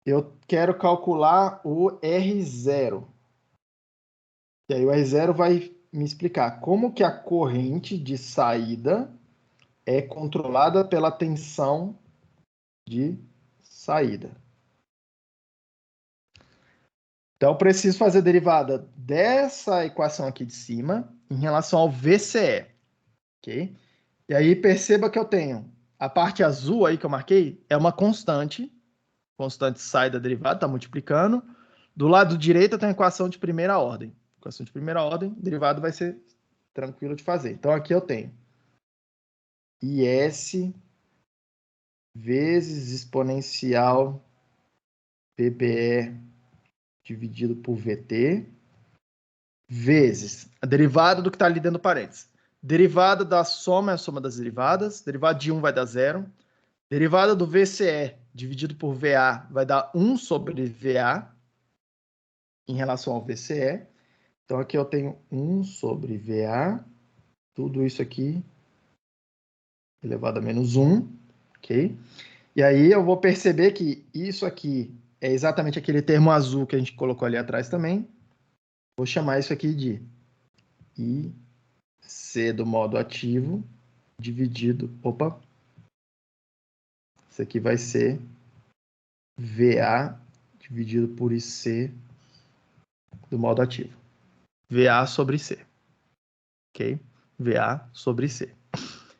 Eu quero calcular o R0. E aí o R0 vai me explicar como que a corrente de saída é controlada pela tensão de saída. Então, eu preciso fazer a derivada dessa equação aqui de cima em relação ao VCE. Ok? E aí, perceba que eu tenho a parte azul aí que eu marquei é uma constante. Constante sai da derivada, está multiplicando. Do lado direito, eu tenho a equação de primeira ordem. Equação de primeira ordem, derivado vai ser tranquilo de fazer. Então, aqui eu tenho IS vezes exponencial PPE dividido por VT, vezes a derivada do que está ali dentro do parênteses. Derivada da soma é a soma das derivadas. Derivada de 1 vai dar 0. Derivada do VCE dividido por VA vai dar 1 sobre VA em relação ao VCE. Então, aqui eu tenho 1 sobre VA. Tudo isso aqui elevado a menos 1. Ok? E aí eu vou perceber que isso aqui é exatamente aquele termo azul que a gente colocou ali atrás também. Vou chamar isso aqui de IC do modo ativo dividido... Opa! Isso aqui vai ser VA dividido por IC do modo ativo. VA sobre C. Ok? VA sobre C.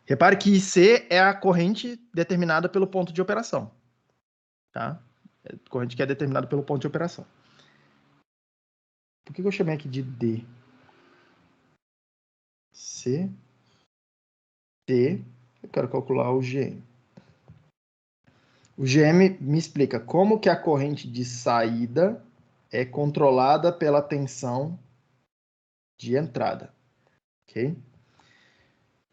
Repare que IC é a corrente determinada pelo ponto de operação. Tá? É a corrente que é determinada pelo ponto de operação. Por que eu chamei aqui de D? C, D, eu quero calcular o GM. O GM me explica como que a corrente de saída é controlada pela tensão de entrada. Ok?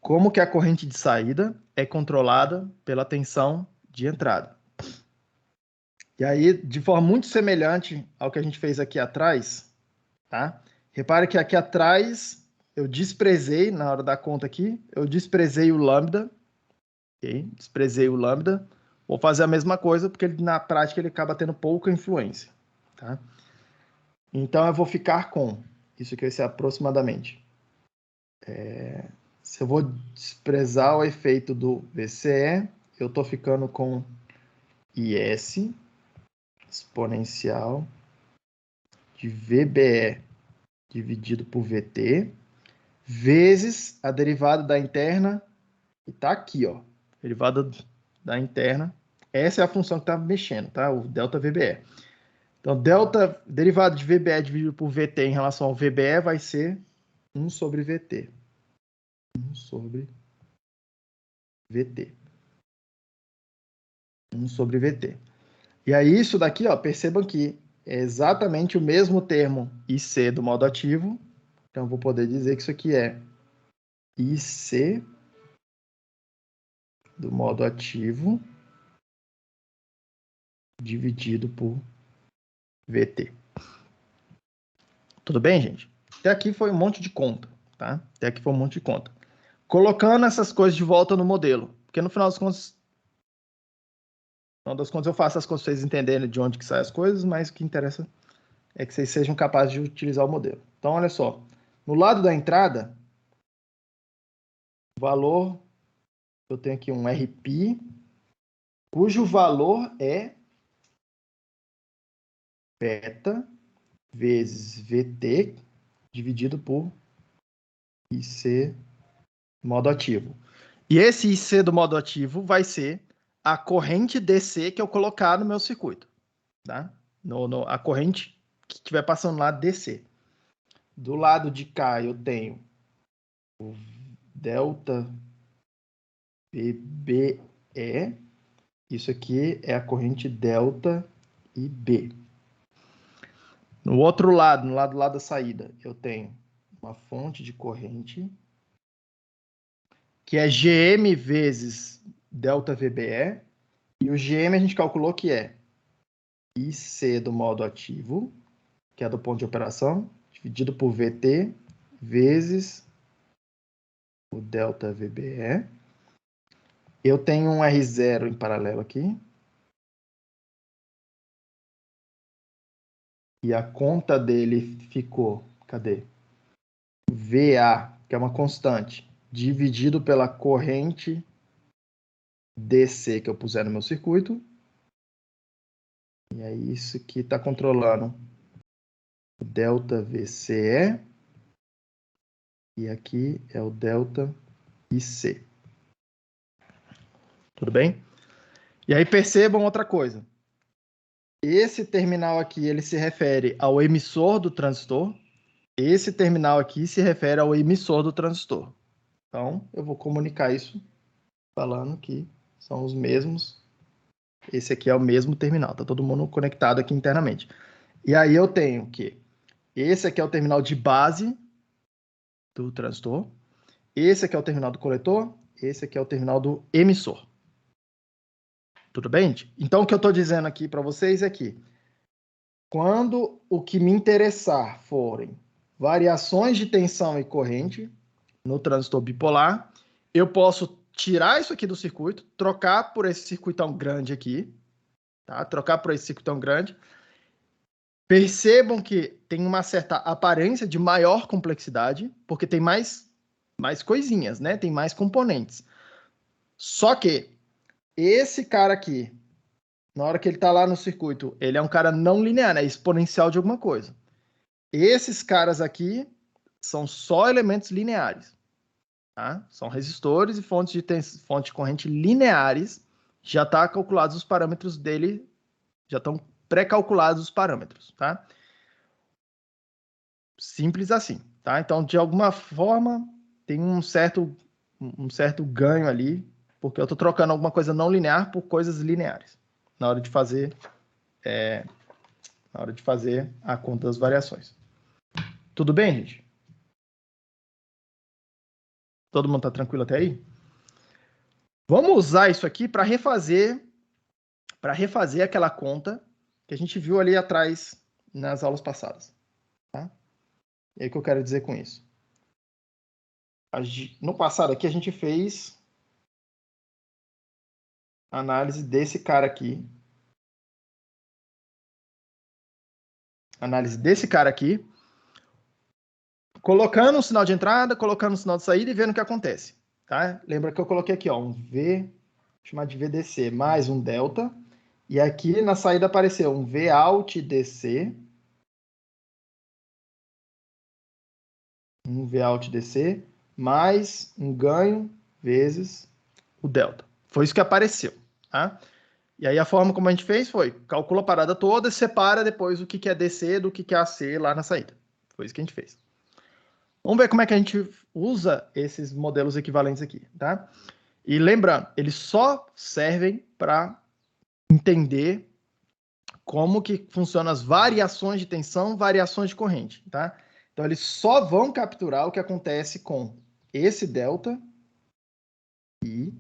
Como que a corrente de saída é controlada pela tensão de entrada. E aí, de forma muito semelhante ao que a gente fez aqui atrás, tá? Repare que aqui atrás eu desprezei, na hora da conta aqui, eu desprezei o lambda, ok? Desprezei o lambda. Vou fazer a mesma coisa, porque na prática ele acaba tendo pouca influência, tá? Então eu vou ficar com, isso aqui vai ser aproximadamente. Se eu vou desprezar o efeito do VCE, eu estou ficando com IS exponencial de VBE dividido por VT, vezes a derivada da interna, que está aqui, ó. Derivada da interna. Essa é a função que está mexendo, tá? O delta VBE. Então, derivada de VBE dividido por VT em relação ao VBE vai ser 1 sobre VT. 1 sobre VT. 1 sobre VT. E aí isso daqui, ó, percebam que é exatamente o mesmo termo IC do modo ativo. Então, eu vou poder dizer que isso aqui é IC do modo ativo dividido por VT. Tudo bem, gente? Até aqui foi um monte de conta, tá? Até aqui foi um monte de conta. Colocando essas coisas de volta no modelo, porque no final das contas eu faço as coisas para vocês entenderem de onde que saem as coisas, mas o que interessa é que vocês sejam capazes de utilizar o modelo. Então, olha só. No lado da entrada, o valor, eu tenho aqui um RP, cujo valor é beta vezes VT dividido por IC modo ativo. E esse IC do modo ativo vai ser a corrente DC que eu colocar no meu circuito, tá? A corrente que estiver passando lá DC. Do lado de cá eu tenho o delta VBE. Isso aqui é a corrente delta IB. No outro lado, no lado lá da saída, eu tenho uma fonte de corrente que é GM vezes delta VBE, e o GM a gente calculou que é IC do modo ativo, que é do ponto de operação, dividido por VT vezes o delta VBE. Eu tenho um R0 em paralelo aqui. E a conta dele ficou, cadê? VA, que é uma constante, dividido pela corrente DC que eu puser no meu circuito. E é isso que está controlando o delta VCE. E aqui é o delta IC. Tudo bem? E aí percebam outra coisa. Esse terminal aqui, ele se refere ao emissor do transistor. Esse terminal aqui se refere ao emissor do transistor. Então, eu vou comunicar isso falando que são os mesmos. Esse aqui é o mesmo terminal. Tá todo mundo conectado aqui internamente. E aí eu tenho que esse aqui é o terminal de base do transistor. Esse aqui é o terminal do coletor. Esse aqui é o terminal do emissor. Tudo bem, gente? Então, o que eu estou dizendo aqui para vocês é que quando o que me interessar forem variações de tensão e corrente no transistor bipolar, eu posso tirar isso aqui do circuito, trocar por esse circuitão grande aqui, tá? Trocar por esse circuitão grande. Percebam que tem uma certa aparência de maior complexidade, porque tem mais coisinhas, né? Tem mais componentes. Só que esse cara aqui, na hora que ele está lá no circuito, ele é um cara não linear, né? Exponencial de alguma coisa. Esses caras aqui são só elementos lineares, tá? São resistores e fonte de corrente lineares. Já está calculados os parâmetros dele, já estão pré-calculados os parâmetros, tá? Simples assim, tá? Então, de alguma forma, tem um certo ganho ali, porque eu estou trocando alguma coisa não linear por coisas lineares na hora de fazer a conta das variações. Tudo bem, gente? Todo mundo está tranquilo até aí? Vamos usar isso aqui para refazer aquela conta que a gente viu ali atrás nas aulas passadas. Tá? E aí o que eu quero dizer com isso? No passado aqui a gente fez análise desse cara aqui. Análise desse cara aqui. Colocando o sinal de entrada, colocando o sinal de saída e vendo o que acontece. Tá? Lembra que eu coloquei aqui, ó, um V, vou chamar de VDC, mais um delta. E aqui na saída apareceu um Vout DC. Um Vout DC, mais um ganho vezes o delta. Foi isso que apareceu. Tá? E aí a forma como a gente fez foi, calcula a parada toda e separa depois o que é DC do que é AC lá na saída. Foi isso que a gente fez. Vamos ver como é que a gente usa esses modelos equivalentes aqui, tá? E lembrando, eles só servem para entender como que funcionam as variações de tensão, variações de corrente, tá? Então, eles só vão capturar o que acontece com esse delta e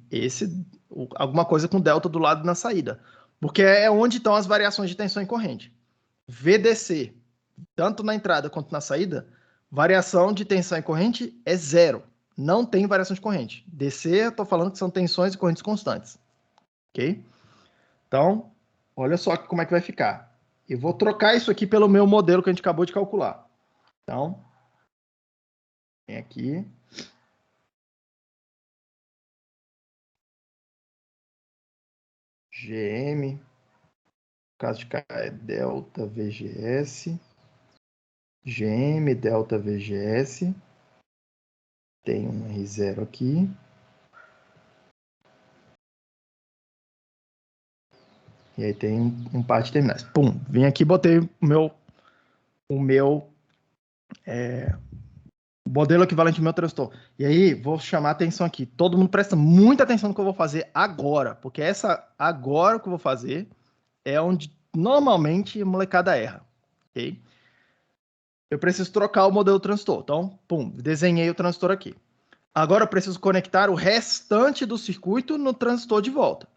alguma coisa com delta do lado na saída. Porque é onde estão as variações de tensão em corrente. VDC, tanto na entrada quanto na saída, variação de tensão em corrente é zero. Não tem variação de corrente. DC, eu estou falando que são tensões e correntes constantes. Ok? Então, olha só como é que vai ficar. Eu vou trocar isso aqui pelo meu modelo que a gente acabou de calcular. Então, vem aqui. GM. No caso de cá é delta VGS. GM, delta VGS. Tem um R0 aqui. E aí tem um par de terminais. Pum, vim aqui e botei o meu modelo equivalente ao meu transistor. E aí, vou chamar a atenção aqui. Todo mundo presta muita atenção no que eu vou fazer agora, porque agora que eu vou fazer é onde normalmente a molecada erra, ok? Eu preciso trocar o modelo transistor. Então, pum, desenhei o transistor aqui. Agora eu preciso conectar o restante do circuito no transistor de volta.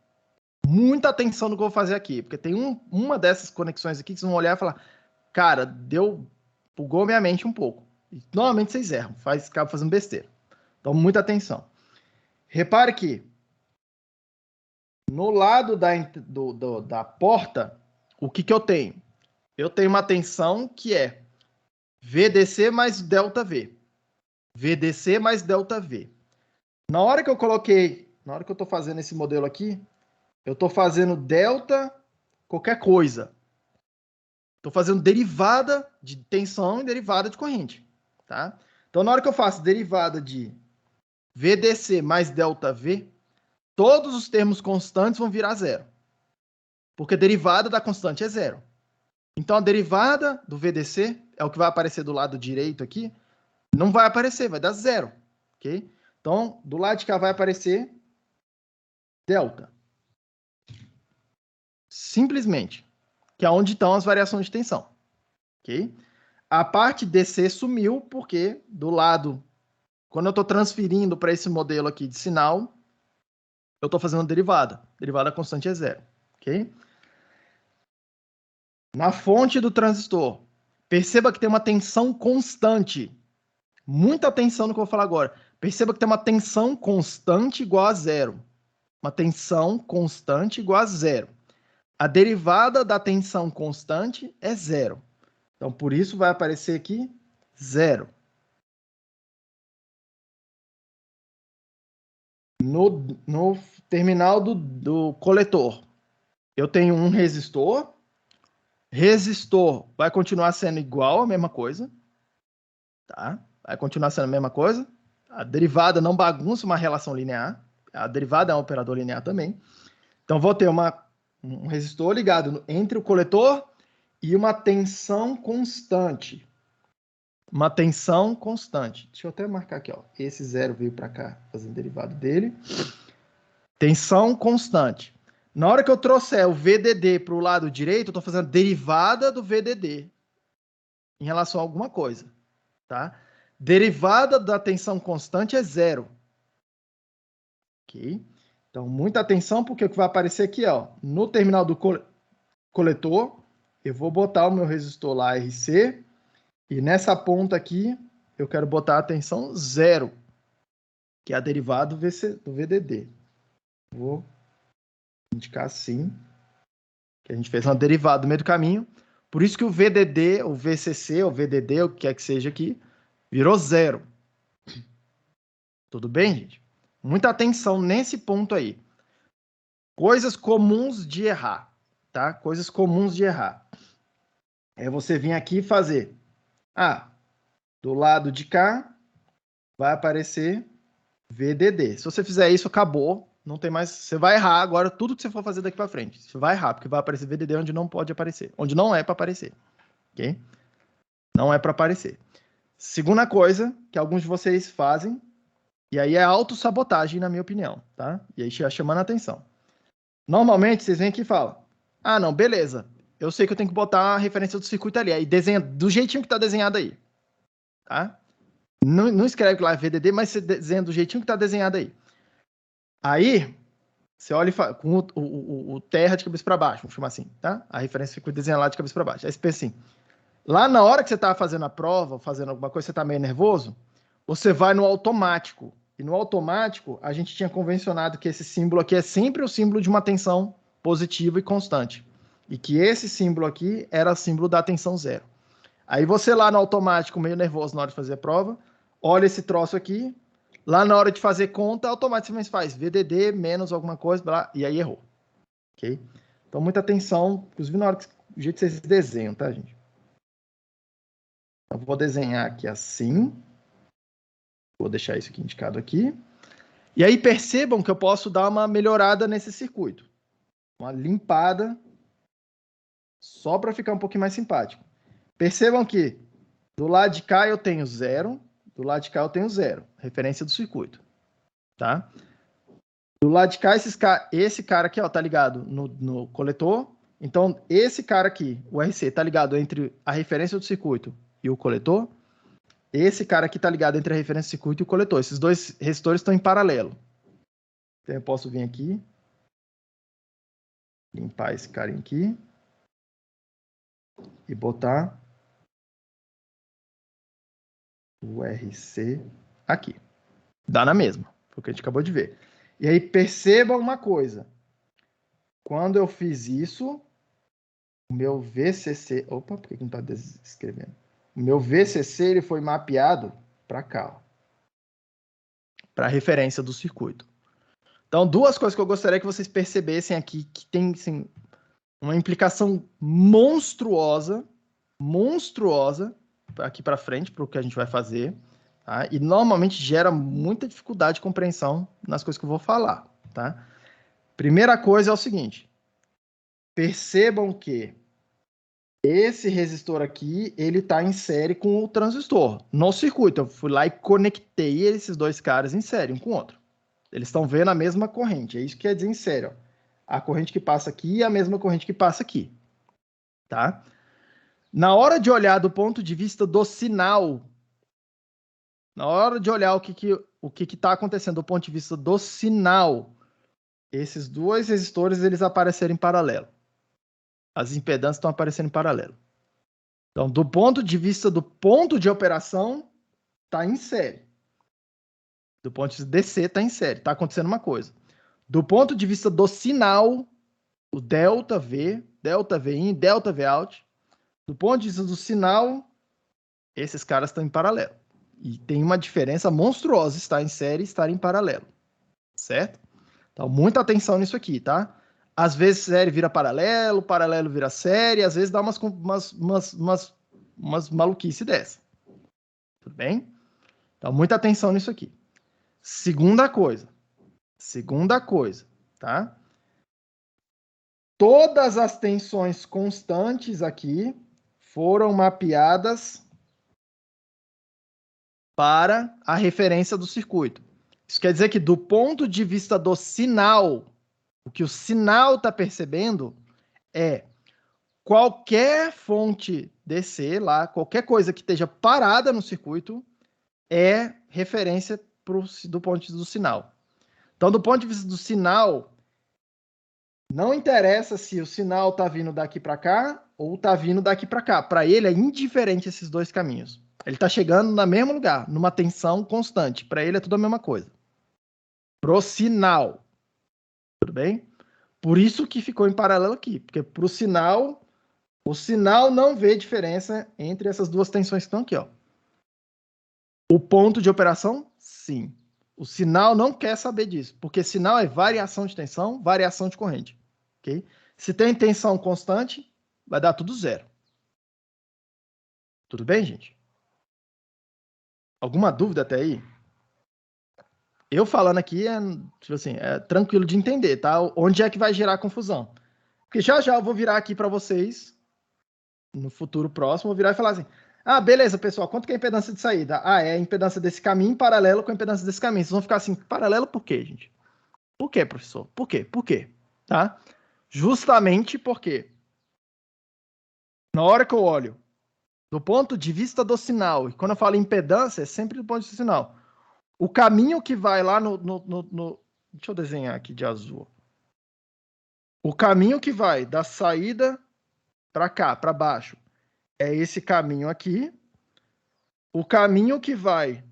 Muita atenção no que eu vou fazer aqui, porque tem uma dessas conexões aqui que vocês vão olhar e falar, cara, bugou minha mente um pouco. E, normalmente vocês erram, acaba fazendo besteira. Então, muita atenção. Repare que no lado da porta, o que eu tenho? Eu tenho uma tensão que é VDC mais ΔV. VDC mais ΔV. Na hora que eu estou fazendo esse modelo aqui, eu estou fazendo delta qualquer coisa. Estou fazendo derivada de tensão e derivada de corrente. Tá? Então, na hora que eu faço derivada de VDC mais ΔV, todos os termos constantes vão virar zero. Porque a derivada da constante é zero. Então, a derivada do VDC, é o que vai aparecer do lado direito aqui, não vai aparecer, vai dar zero. Ok? Então, do lado de cá vai aparecer delta. Simplesmente. Que é onde estão as variações de tensão. Ok? A parte DC sumiu porque do lado, quando eu estou transferindo para esse modelo aqui de sinal, eu estou fazendo derivada. Derivada constante é zero. Ok? Na fonte do transistor, perceba que tem uma tensão constante. Muita atenção no que eu vou falar agora. Perceba que tem uma tensão constante igual a zero. Uma tensão constante igual a zero. A derivada da tensão constante é zero. Então, por isso vai aparecer aqui zero. No terminal do coletor, eu tenho um resistor. Resistor vai continuar sendo igual a mesma coisa. Tá? Vai continuar sendo a mesma coisa. A derivada não bagunça uma relação linear. A derivada é um operador linear também. Então, vou ter um resistor ligado entre o coletor e uma tensão constante. Uma tensão constante. Deixa eu até marcar aqui, ó. Esse zero veio para cá, fazendo derivado dele. Tensão constante. Na hora que eu trouxer o VDD para o lado direito, eu estou fazendo derivada do VDD em relação a alguma coisa. Tá? Derivada da tensão constante é zero. Ok? Então, muita atenção, porque o que vai aparecer aqui, ó, no terminal do coletor, eu vou botar o meu resistor lá, RC, e nessa ponta aqui, eu quero botar a tensão zero, que é a derivada do VDD. Vou indicar assim, que a gente fez uma derivada no meio do caminho. Por isso que o VDD, o VCC, o VDD, o que quer que seja aqui, virou zero. Tudo bem, gente? Muita atenção nesse ponto aí. Coisas comuns de errar, tá? Coisas comuns de errar. É você vir aqui e fazer. Do lado de cá vai aparecer VDD. Se você fizer isso, acabou. Não tem mais. Você vai errar agora tudo que você for fazer daqui para frente. Você vai errar, porque vai aparecer VDD onde não pode aparecer. Onde não é para aparecer. Ok? Não é para aparecer. Segunda coisa que alguns de vocês fazem E aí é autossabotagem, na minha opinião, tá? E aí chamando a atenção. Normalmente, vocês vêm aqui e falam, ah, não, beleza, eu sei que eu tenho que botar a referência do circuito ali, aí desenha do jeitinho que tá desenhado aí, tá? Não escreve lá VDD, mas você desenha do jeitinho que tá desenhado aí. Aí, você olha e fala, com o terra de cabeça para baixo, vamos chamar assim, tá? A referência fica desenhada lá de cabeça para baixo. Aí você pensa assim, lá na hora que você está fazendo a prova, fazendo alguma coisa, você está meio nervoso, você vai no automático. E no automático, a gente tinha convencionado que esse símbolo aqui é sempre o símbolo de uma tensão positiva e constante. E que esse símbolo aqui era o símbolo da tensão zero. Aí você lá no automático, meio nervoso na hora de fazer a prova, olha esse troço aqui, lá na hora de fazer conta, automaticamente faz VDD menos alguma coisa, blá, e aí errou. Ok? Então, muita atenção, inclusive na hora que, do jeito que vocês desenham, tá, gente? Eu vou desenhar aqui assim. Vou deixar isso aqui indicado aqui. E aí percebam que eu posso dar uma melhorada nesse circuito. Uma limpada, só para ficar um pouquinho mais simpático. Percebam que do lado de cá eu tenho 0, do lado de cá eu tenho 0. Referência do circuito. Tá? Do lado de cá, esse cara aqui, ó, tá ligado no coletor. Então, esse cara aqui, o RC, tá ligado entre a referência do circuito e o coletor. Esse cara aqui tá ligado entre a referência do circuito e o coletor. Esses dois resistores estão em paralelo. Então, eu posso vir aqui, limpar esse carinha aqui e botar o RC aqui. Dá na mesma, foi o que a gente acabou de ver. E aí, perceba uma coisa. Quando eu fiz isso, o meu VCC... Opa, por que não está escrevendo? O meu VCC ele foi mapeado para cá, para a referência do circuito. Então, duas coisas que eu gostaria que vocês percebessem aqui, que tem assim, uma implicação monstruosa aqui para frente, para o que a gente vai fazer, tá? E normalmente gera muita dificuldade de compreensão nas coisas que eu vou falar, tá? Primeira coisa é o seguinte, percebam que esse resistor aqui, ele está em série com o transistor no circuito. Eu fui lá e conectei esses dois caras em série, um com o outro. Eles estão vendo a mesma corrente. É isso que quer dizer em série. Ó. A corrente que passa aqui e a mesma corrente que passa aqui. Tá? Na hora de olhar do ponto de vista do sinal, na hora de olhar o que está acontecendo do ponto de vista do sinal, esses dois resistores eles apareceram em paralelo. As impedâncias estão aparecendo em paralelo. Então, do ponto de vista do ponto de operação, está em série. Do ponto de vista DC, está em série. Está acontecendo uma coisa. Do ponto de vista do sinal, o delta V, delta V in, delta V out, do ponto de vista do sinal, esses caras estão em paralelo. E tem uma diferença monstruosa estar em série e estar em paralelo. Certo? Então, muita atenção nisso aqui, tá? Às vezes série vira paralelo, paralelo vira série, às vezes dá umas maluquice dessa. Tudo bem? Então, muita atenção nisso aqui. Segunda coisa, tá? Todas as tensões constantes aqui foram mapeadas para a referência do circuito. Isso quer dizer que, do ponto de vista do sinal, o que o sinal está percebendo é qualquer fonte DC lá, qualquer coisa que esteja parada no circuito é referência do ponto de vista do sinal. Então, do ponto de vista do sinal, não interessa se o sinal está vindo daqui para cá ou está vindo daqui para cá. Para ele é indiferente esses dois caminhos. Ele está chegando no mesmo lugar, numa tensão constante. Para ele é tudo a mesma coisa. Pro sinal. Tudo bem? Por isso que ficou em paralelo aqui. Porque para o sinal não vê diferença entre essas duas tensões que estão aqui. Ó. O ponto de operação, sim. O sinal não quer saber disso. Porque sinal é variação de tensão, variação de corrente. Okay? Se tem tensão constante, vai dar tudo zero. Tudo bem, gente? Alguma dúvida até aí? Eu falando aqui tipo assim, é tranquilo de entender, tá? Onde é que vai gerar confusão? Porque já eu vou virar aqui para vocês, no futuro próximo, vou virar e falar assim, Ah, beleza, pessoal. Quanto que é a impedância de saída? Ah, é a impedância desse caminho paralelo com a impedância desse caminho. Vocês vão ficar assim, paralelo por quê, gente? Por quê, professor? Por quê? Por quê? Tá? Justamente porque na hora que eu olho do ponto de vista do sinal, e quando eu falo impedância, é sempre do ponto de vista do sinal. O caminho que vai lá no... Deixa eu desenhar aqui de azul. O caminho que vai da saída para cá, para baixo, é esse caminho aqui. O caminho que vai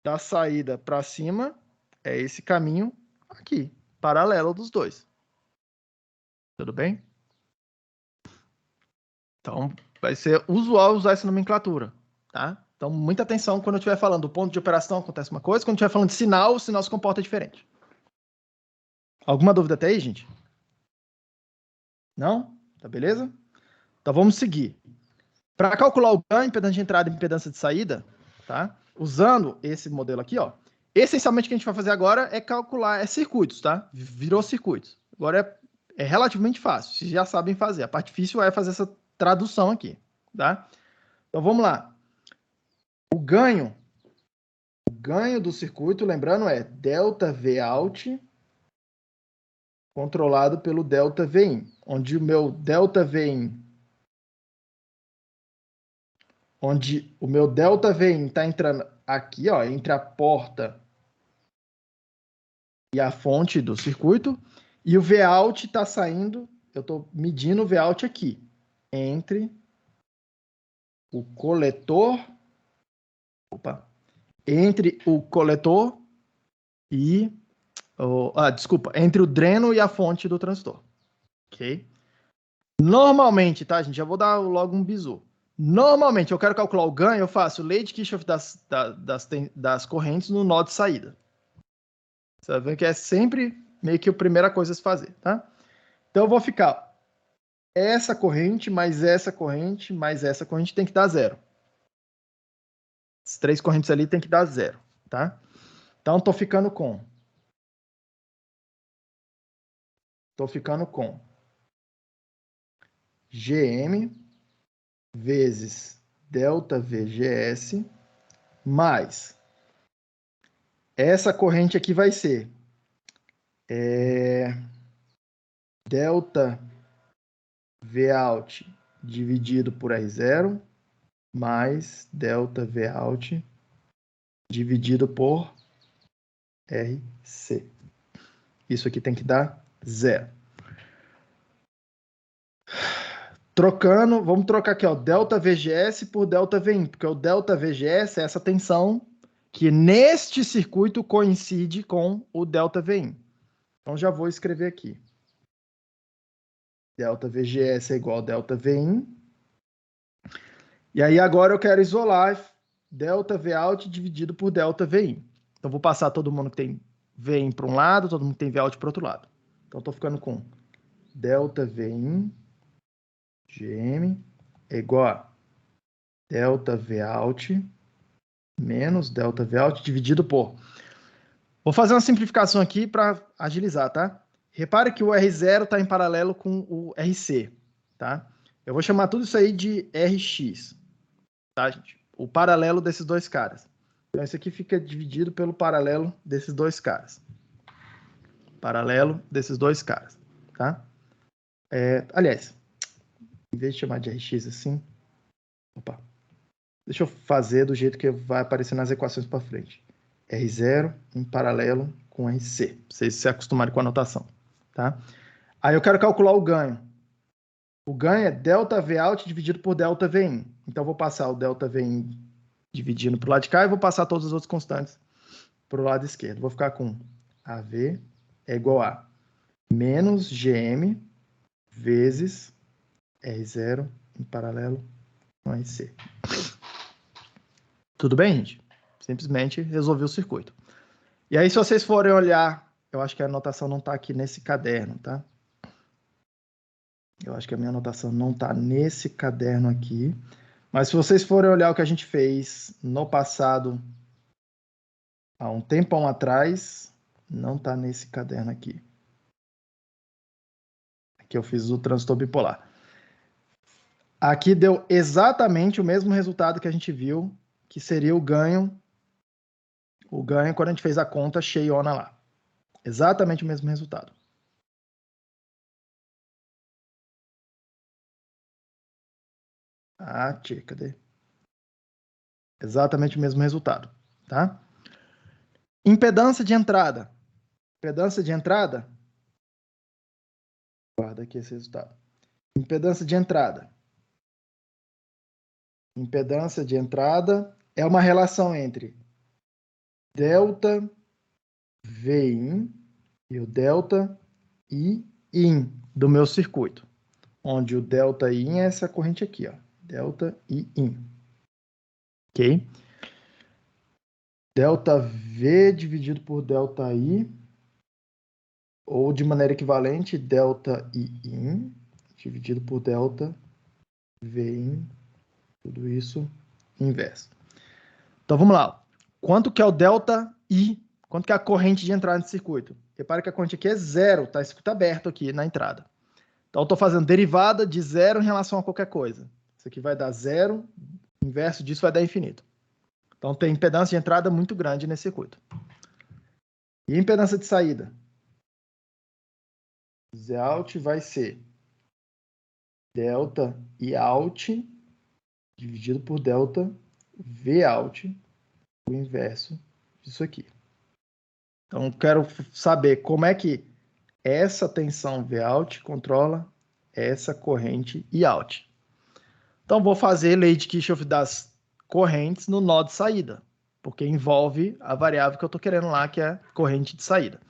da saída para cima é esse caminho aqui, paralelo dos dois. Tudo bem? Então, vai ser usual usar essa nomenclatura, tá? Então, muita atenção quando eu estiver falando do ponto de operação, acontece uma coisa. Quando eu estiver falando de sinal, o sinal se comporta diferente. Alguma dúvida até aí, gente? Não? Tá beleza? Então, vamos seguir. Para calcular o ganho, impedância de entrada e impedância de saída, tá? Usando esse modelo aqui, ó. Essencialmente, o que a gente vai fazer agora é calcular circuitos, tá? Virou circuitos. Agora é relativamente fácil, vocês já sabem fazer. A parte difícil é fazer essa tradução aqui, tá? Então, vamos lá. O ganho do circuito, lembrando, é delta V out controlado pelo delta V in, onde o meu delta V in, onde o meu delta V in está entrando aqui, ó, entre a porta e a fonte do circuito, e o V out está saindo, eu estou medindo o V out aqui, entre o coletor, entre o coletor e desculpa, entre o dreno e a fonte do transistor. Ok? Normalmente, tá, gente? Já vou dar logo um bizu. Normalmente, eu quero calcular o ganho, eu faço lei de Kirchhoff das correntes no nó de saída. Você vai ver que é sempre meio que a primeira coisa a se fazer, tá? Então, eu vou ficar essa corrente, mais essa corrente, mais essa corrente tem que dar zero. As três correntes ali tem que dar zero, tá? Então, estou ficando com GM vezes delta VGS mais essa corrente aqui vai ser delta V out dividido por R0 mais delta V out dividido por RC. Isso aqui tem que dar zero. Trocando, vamos trocar aqui, ó, delta VGS por delta VIN, porque o delta VGS é essa tensão que neste circuito coincide com o delta VIN. Então já vou escrever aqui. Delta VGS é igual a delta VIN. E aí agora eu quero isolar delta V out dividido por delta VIN. Então vou passar todo mundo que tem VIN para um lado, todo mundo que tem V out para o outro lado. Então estou ficando com delta VIN GM é igual a delta V out menos delta V out dividido por... Vou fazer uma simplificação aqui para agilizar, tá? Repare que o R0 está em paralelo com o RC, tá? Eu vou chamar tudo isso aí de RX, tá, gente? O paralelo desses dois caras. Então, isso aqui fica dividido pelo paralelo desses dois caras. Paralelo desses dois caras, tá? Aliás, em vez de chamar de RX assim... Opa. Deixa eu fazer do jeito que vai aparecer nas equações para frente. R0 em paralelo com RC. Pra vocês se acostumarem com a notação, tá? Aí eu quero calcular o ganho. O ganho é delta V out dividido por delta V in. Então, eu vou passar o delta V in dividindo para o lado de cá e vou passar todas as outras constantes para o lado esquerdo. Vou ficar com AV é igual a menos GM vezes R0 em paralelo com RC. Tudo bem, gente? Simplesmente resolvi o circuito. E aí, se vocês forem olhar, eu acho que a anotação não está aqui nesse caderno, tá? Eu acho que a minha anotação não está nesse caderno aqui. Mas se vocês forem olhar o que a gente fez no passado, há um tempão atrás, não está nesse caderno aqui. Aqui eu fiz o transistor bipolar. Aqui deu exatamente o mesmo resultado que a gente viu, que seria o ganho quando a gente fez a conta cheiona lá. Exatamente o mesmo resultado. Ah, tchê, cadê? Exatamente o mesmo resultado, tá? Impedância de entrada. Impedância de entrada. Guarda aqui esse resultado. Impedância de entrada. Impedância de entrada é uma relação entre delta Vin e o delta Iin do meu circuito, onde o delta Iin é essa corrente aqui, ó, delta Iin, ok? Delta V dividido por delta I, ou de maneira equivalente, delta Iin dividido por delta Vin, tudo isso inverso. Então vamos lá. Quanto que é o delta I? Quanto que é a corrente de entrada nesse circuito? Repare que a corrente aqui é zero, tá escrito aberto aqui na entrada. Então eu estou fazendo derivada de zero em relação a qualquer coisa. Isso aqui vai dar zero, inverso disso vai dar infinito. Então tem impedância de entrada muito grande nesse circuito. E a impedância de saída? Zout vai ser delta Iout dividido por delta Vout, o inverso disso aqui. Então eu quero saber como é que essa tensão Vout controla essa corrente Iout. Então vou fazer lei de Kirchhoff das correntes no nó de saída, porque envolve a variável que eu estou querendo lá, que é a corrente de saída.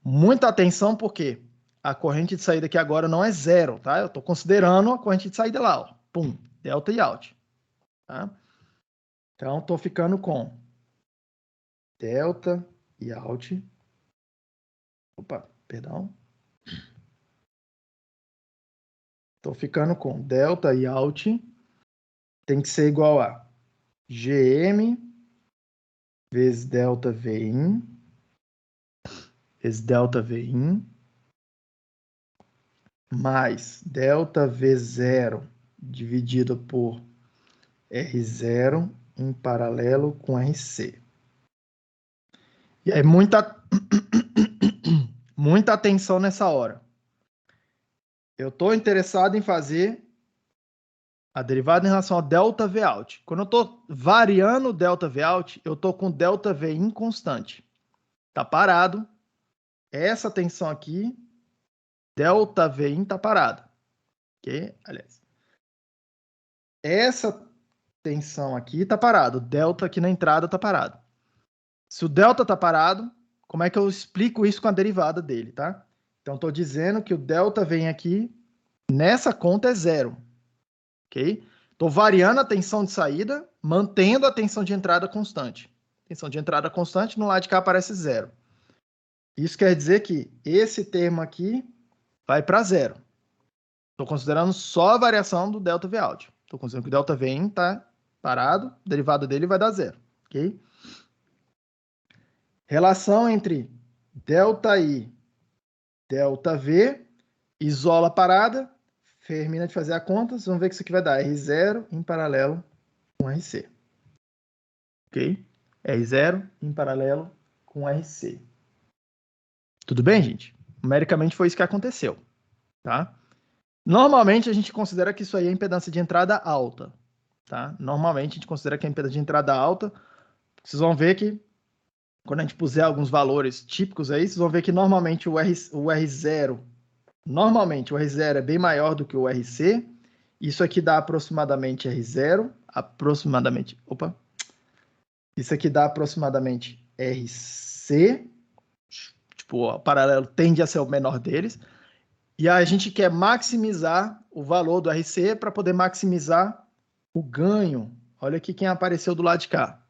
Muita atenção, porque a corrente de saída aqui agora não é zero, tá? Eu estou considerando a corrente de saída lá, ó. Pum, delta e out. Tá? Então, estou ficando com delta e out. Opa, perdão. Estou ficando com delta e out. Tem que ser igual a GM vezes delta Vin, vezes delta Vin, mais delta V0 dividido por R0 em paralelo com RC. E aí, muita atenção nessa hora. Eu estou interessado em fazer a derivada em relação a delta Vout. Quando eu estou variando o delta Vout, eu estou com delta Vin constante. Está parado. Essa tensão aqui, delta Vin está parada. Ok? Aliás. Essa tensão aqui está parado. O delta aqui na entrada está parado. Se o delta está parado, como é que eu explico isso com a derivada dele, tá? Então, estou dizendo que o delta vem aqui, nessa conta é zero, ok? Estou variando a tensão de saída, mantendo a tensão de entrada constante. Tensão de entrada constante, no lado de cá aparece zero. Isso quer dizer que esse termo aqui vai para zero. Estou considerando só a variação do delta Vout. Estou considerando que o delta Vin está parado, a derivada dele vai dar zero, ok? Relação entre delta I, delta V, isola a parada, termina de fazer a conta, vocês vão ver que isso aqui vai dar R0 em paralelo com RC. Ok? R0 em paralelo com RC. Tudo bem, gente? Numericamente foi isso que aconteceu. Tá? Normalmente a gente considera que isso aí é impedância de entrada alta. Tá? Normalmente a gente considera que é impedância de entrada alta. Vocês vão ver que quando a gente puser alguns valores típicos aí, vocês vão ver que normalmente o R0, normalmente o R0 é bem maior do que o RC. Isso aqui dá aproximadamente R0, isso aqui dá aproximadamente RC, tipo, o paralelo tende a ser o menor deles. E a gente quer maximizar o valor do RC para poder maximizar o ganho. Olha aqui quem apareceu do lado de cá.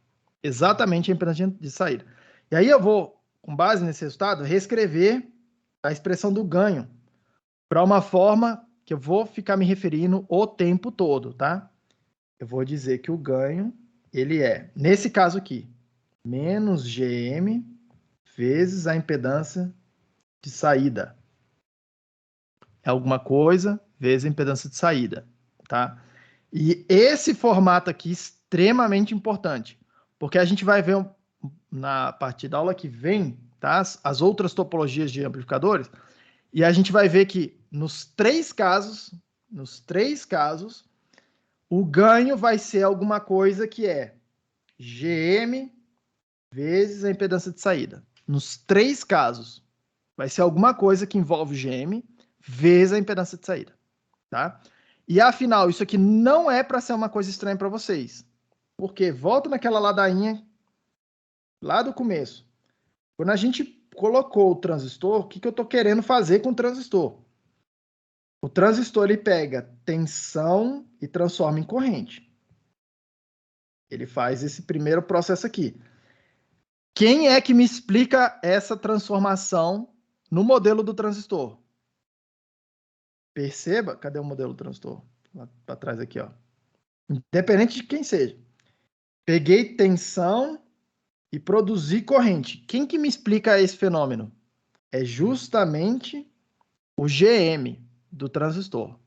Exatamente a impedância de saída. E aí eu vou, com base nesse resultado, reescrever a expressão do ganho para uma forma que eu vou ficar me referindo o tempo todo, tá? Eu vou dizer que o ganho, ele é, nesse caso aqui, menos GM vezes a impedância de saída. É alguma coisa vezes a impedância de saída, tá? E esse formato aqui é extremamente importante, porque a gente vai ver na partir da aula que vem, tá? As outras topologias de amplificadores, e a gente vai ver que nos três casos, o ganho vai ser alguma coisa que é GM vezes a impedância de saída. Nos três casos, vai ser alguma coisa que envolve GM vezes a impedância de saída, tá? E afinal, isso aqui não é para ser uma coisa estranha para vocês. Porque volta naquela ladainha lá do começo. Quando a gente colocou o transistor, o que eu estou querendo fazer com o transistor? O transistor ele pega tensão e transforma em corrente. Ele faz esse primeiro processo aqui. Quem é que me explica essa transformação no modelo do transistor? Perceba, cadê o modelo do transistor? Lá para trás aqui, ó. Independente de quem seja. Peguei tensão e produzi corrente. Quem que me explica esse fenômeno? É justamente o GM do transistor.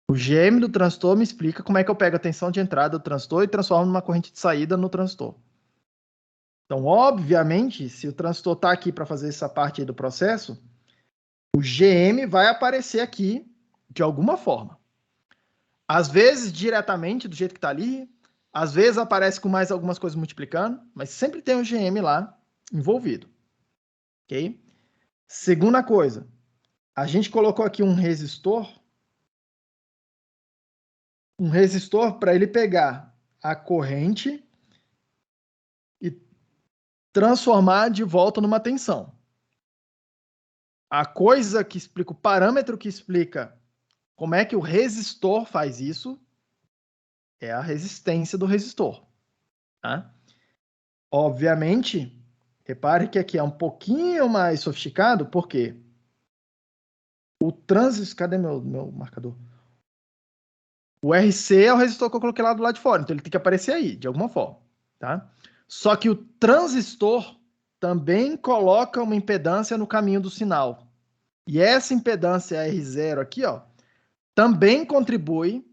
O GM do transistor me explica como é que eu pego a tensão de entrada do transistor e transformo numa corrente de saída no transistor. Então, obviamente, se o transistor está aqui para fazer essa parte aí do processo, o GM vai aparecer aqui de alguma forma. Às vezes, diretamente, do jeito que está ali, às vezes aparece com mais algumas coisas multiplicando, mas sempre tem um GM lá envolvido. Ok? Segunda coisa, a gente colocou aqui um resistor para ele pegar a corrente e transformar de volta numa tensão. A coisa que explica, o parâmetro que explica como é que o resistor faz isso é a resistência do resistor. Tá? Obviamente, repare que aqui é um pouquinho mais sofisticado, porque o transistor... Cadê meu marcador? O RC é o resistor que eu coloquei lá do lado de fora, então ele tem que aparecer aí, de alguma forma. Tá? Só que o transistor também coloca uma impedância no caminho do sinal. E essa impedância R0 aqui, ó, também contribui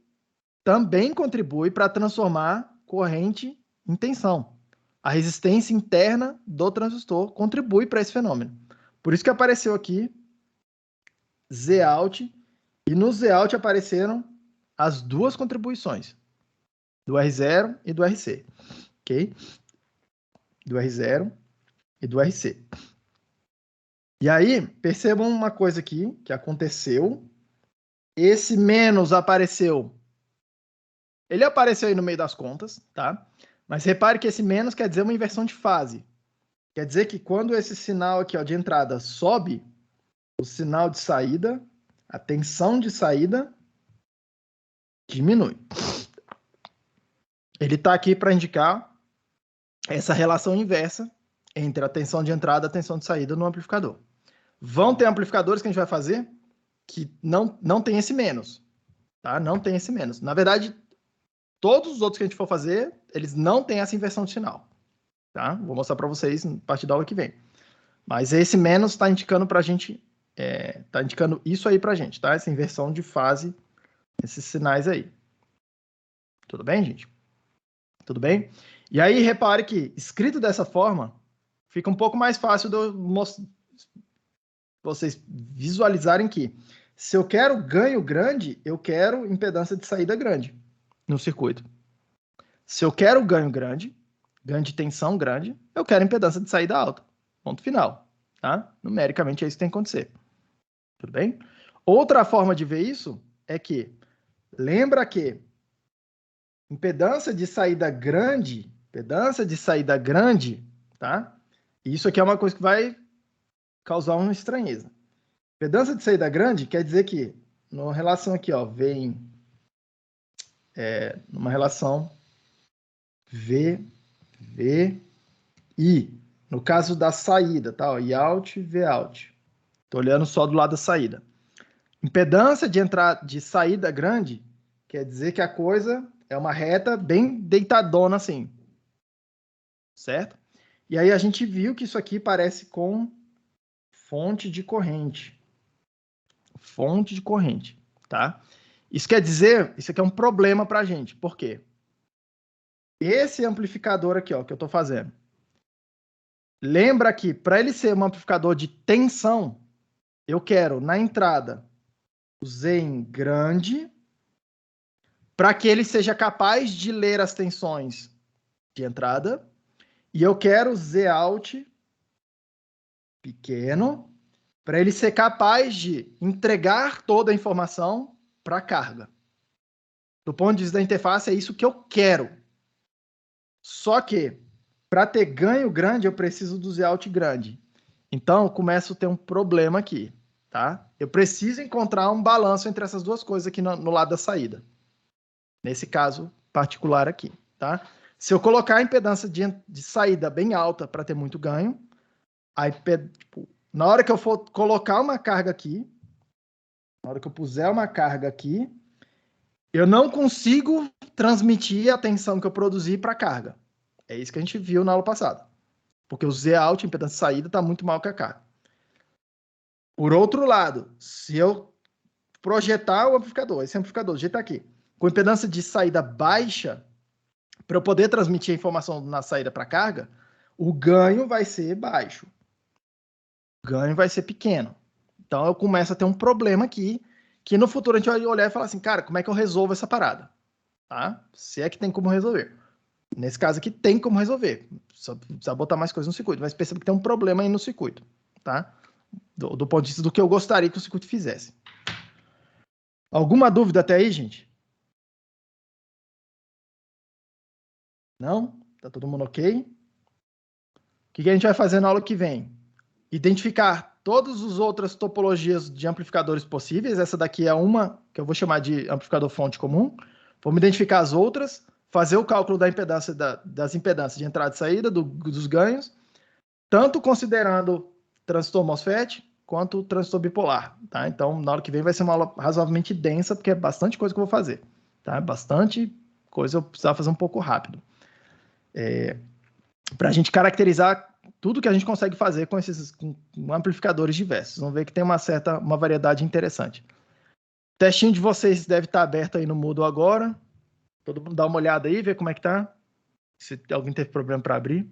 para transformar corrente em tensão. A resistência interna do transistor contribui para esse fenômeno. Por isso que apareceu aqui Zout, e no Zout apareceram as duas contribuições, do R0 e do RC. Ok? Do R0 e do RC. E aí, percebam uma coisa aqui que aconteceu. Esse menos apareceu. Ele apareceu aí no meio das contas, tá? Mas repare que esse menos quer dizer uma inversão de fase. Quer dizer que quando esse sinal aqui, ó, de entrada sobe, o sinal de saída, a tensão de saída, diminui. Ele está aqui para indicar essa relação inversa entre a tensão de entrada e a tensão de saída no amplificador. Vão ter amplificadores que a gente vai fazer que não tem esse menos, tá? Não tem esse menos. Na verdade, todos os outros que a gente for fazer, eles não têm essa inversão de sinal, tá? Vou mostrar para vocês a partir da aula que vem. Mas esse menos está indicando para a gente, está indicando isso aí para a gente, tá? Essa inversão de fase, esses sinais aí. Tudo bem, gente? Tudo bem? E aí, repare que, escrito dessa forma, fica um pouco mais fácil de vocês visualizarem que, se eu quero ganho grande, eu quero impedância de saída grande no circuito. Se eu quero ganho grande de tensão grande, eu quero impedância de saída alta. Ponto final. Tá? Numericamente é isso que tem que acontecer. Tudo bem? Outra forma de ver isso é que, lembra que impedância de saída grande, tá? Isso aqui é uma coisa que vai causar uma estranheza. Impedância de saída grande quer dizer que, numa relação aqui, ó, vem numa relação V, I. No caso da saída, tá? Ó, Iout, Vout. Estou olhando só do lado da saída. Impedância de saída grande quer dizer que a coisa é uma reta bem deitadona assim. Certo? E aí a gente viu que isso aqui parece com fonte de corrente. Fonte de corrente, tá? Isso quer dizer, isso aqui é um problema para a gente. Por quê? Esse amplificador aqui, ó, que eu estou fazendo. Lembra que para ele ser um amplificador de tensão, eu quero na entrada o Zen grande, para que ele seja capaz de ler as tensões de entrada, e eu quero Z out pequeno, para ele ser capaz de entregar toda a informação para a carga. Do ponto de vista da interface, é isso que eu quero. Só que, para ter ganho grande, eu preciso do Z out grande. Então, eu começo a ter um problema aqui, tá? Eu preciso encontrar um balanço entre essas duas coisas aqui no lado da saída. Nesse caso particular aqui, tá? Se eu colocar a impedância de saída bem alta para ter muito ganho, aí, tipo, na hora que eu for colocar uma carga aqui, na hora que eu puser uma carga aqui, eu não consigo transmitir a tensão que eu produzi para a carga. É isso que a gente viu na aula passada. Porque o Z out, impedância de saída, está muito mal que a carga. Por outro lado, se eu projetar o amplificador, esse amplificador, do jeito aqui, com impedância de saída baixa, para eu poder transmitir a informação na saída para a carga, o ganho vai ser baixo. O ganho vai ser pequeno. Então eu começo a ter um problema aqui, que no futuro a gente vai olhar e falar assim, cara, como é que eu resolvo essa parada? Tá? Se é que tem como resolver. Nesse caso aqui tem como resolver. Só precisa botar mais coisas no circuito. Mas perceba que tem um problema aí no circuito. Tá? Do ponto de vista do que eu gostaria que o circuito fizesse. Alguma dúvida até aí, gente? Não? Tá todo mundo ok? O que a gente vai fazer na aula que vem? Identificar todas as outras topologias de amplificadores possíveis. Essa daqui é uma que eu vou chamar de amplificador fonte comum. Vamos identificar as outras, fazer o cálculo da impedância das impedâncias de entrada e saída, dos ganhos, tanto considerando transistor MOSFET quanto transistor bipolar. Tá? Então, na hora que vem vai ser uma aula razoavelmente densa, porque é bastante coisa que eu vou fazer. Tá? Bastante coisa eu precisava fazer um pouco rápido. Para a gente caracterizar tudo que a gente consegue fazer com esses amplificadores diversos. Vamos ver que tem uma variedade interessante. O testinho de vocês deve estar aberto aí no Moodle agora. Todo mundo dá uma olhada aí, ver como é que tá. Se alguém teve problema para abrir.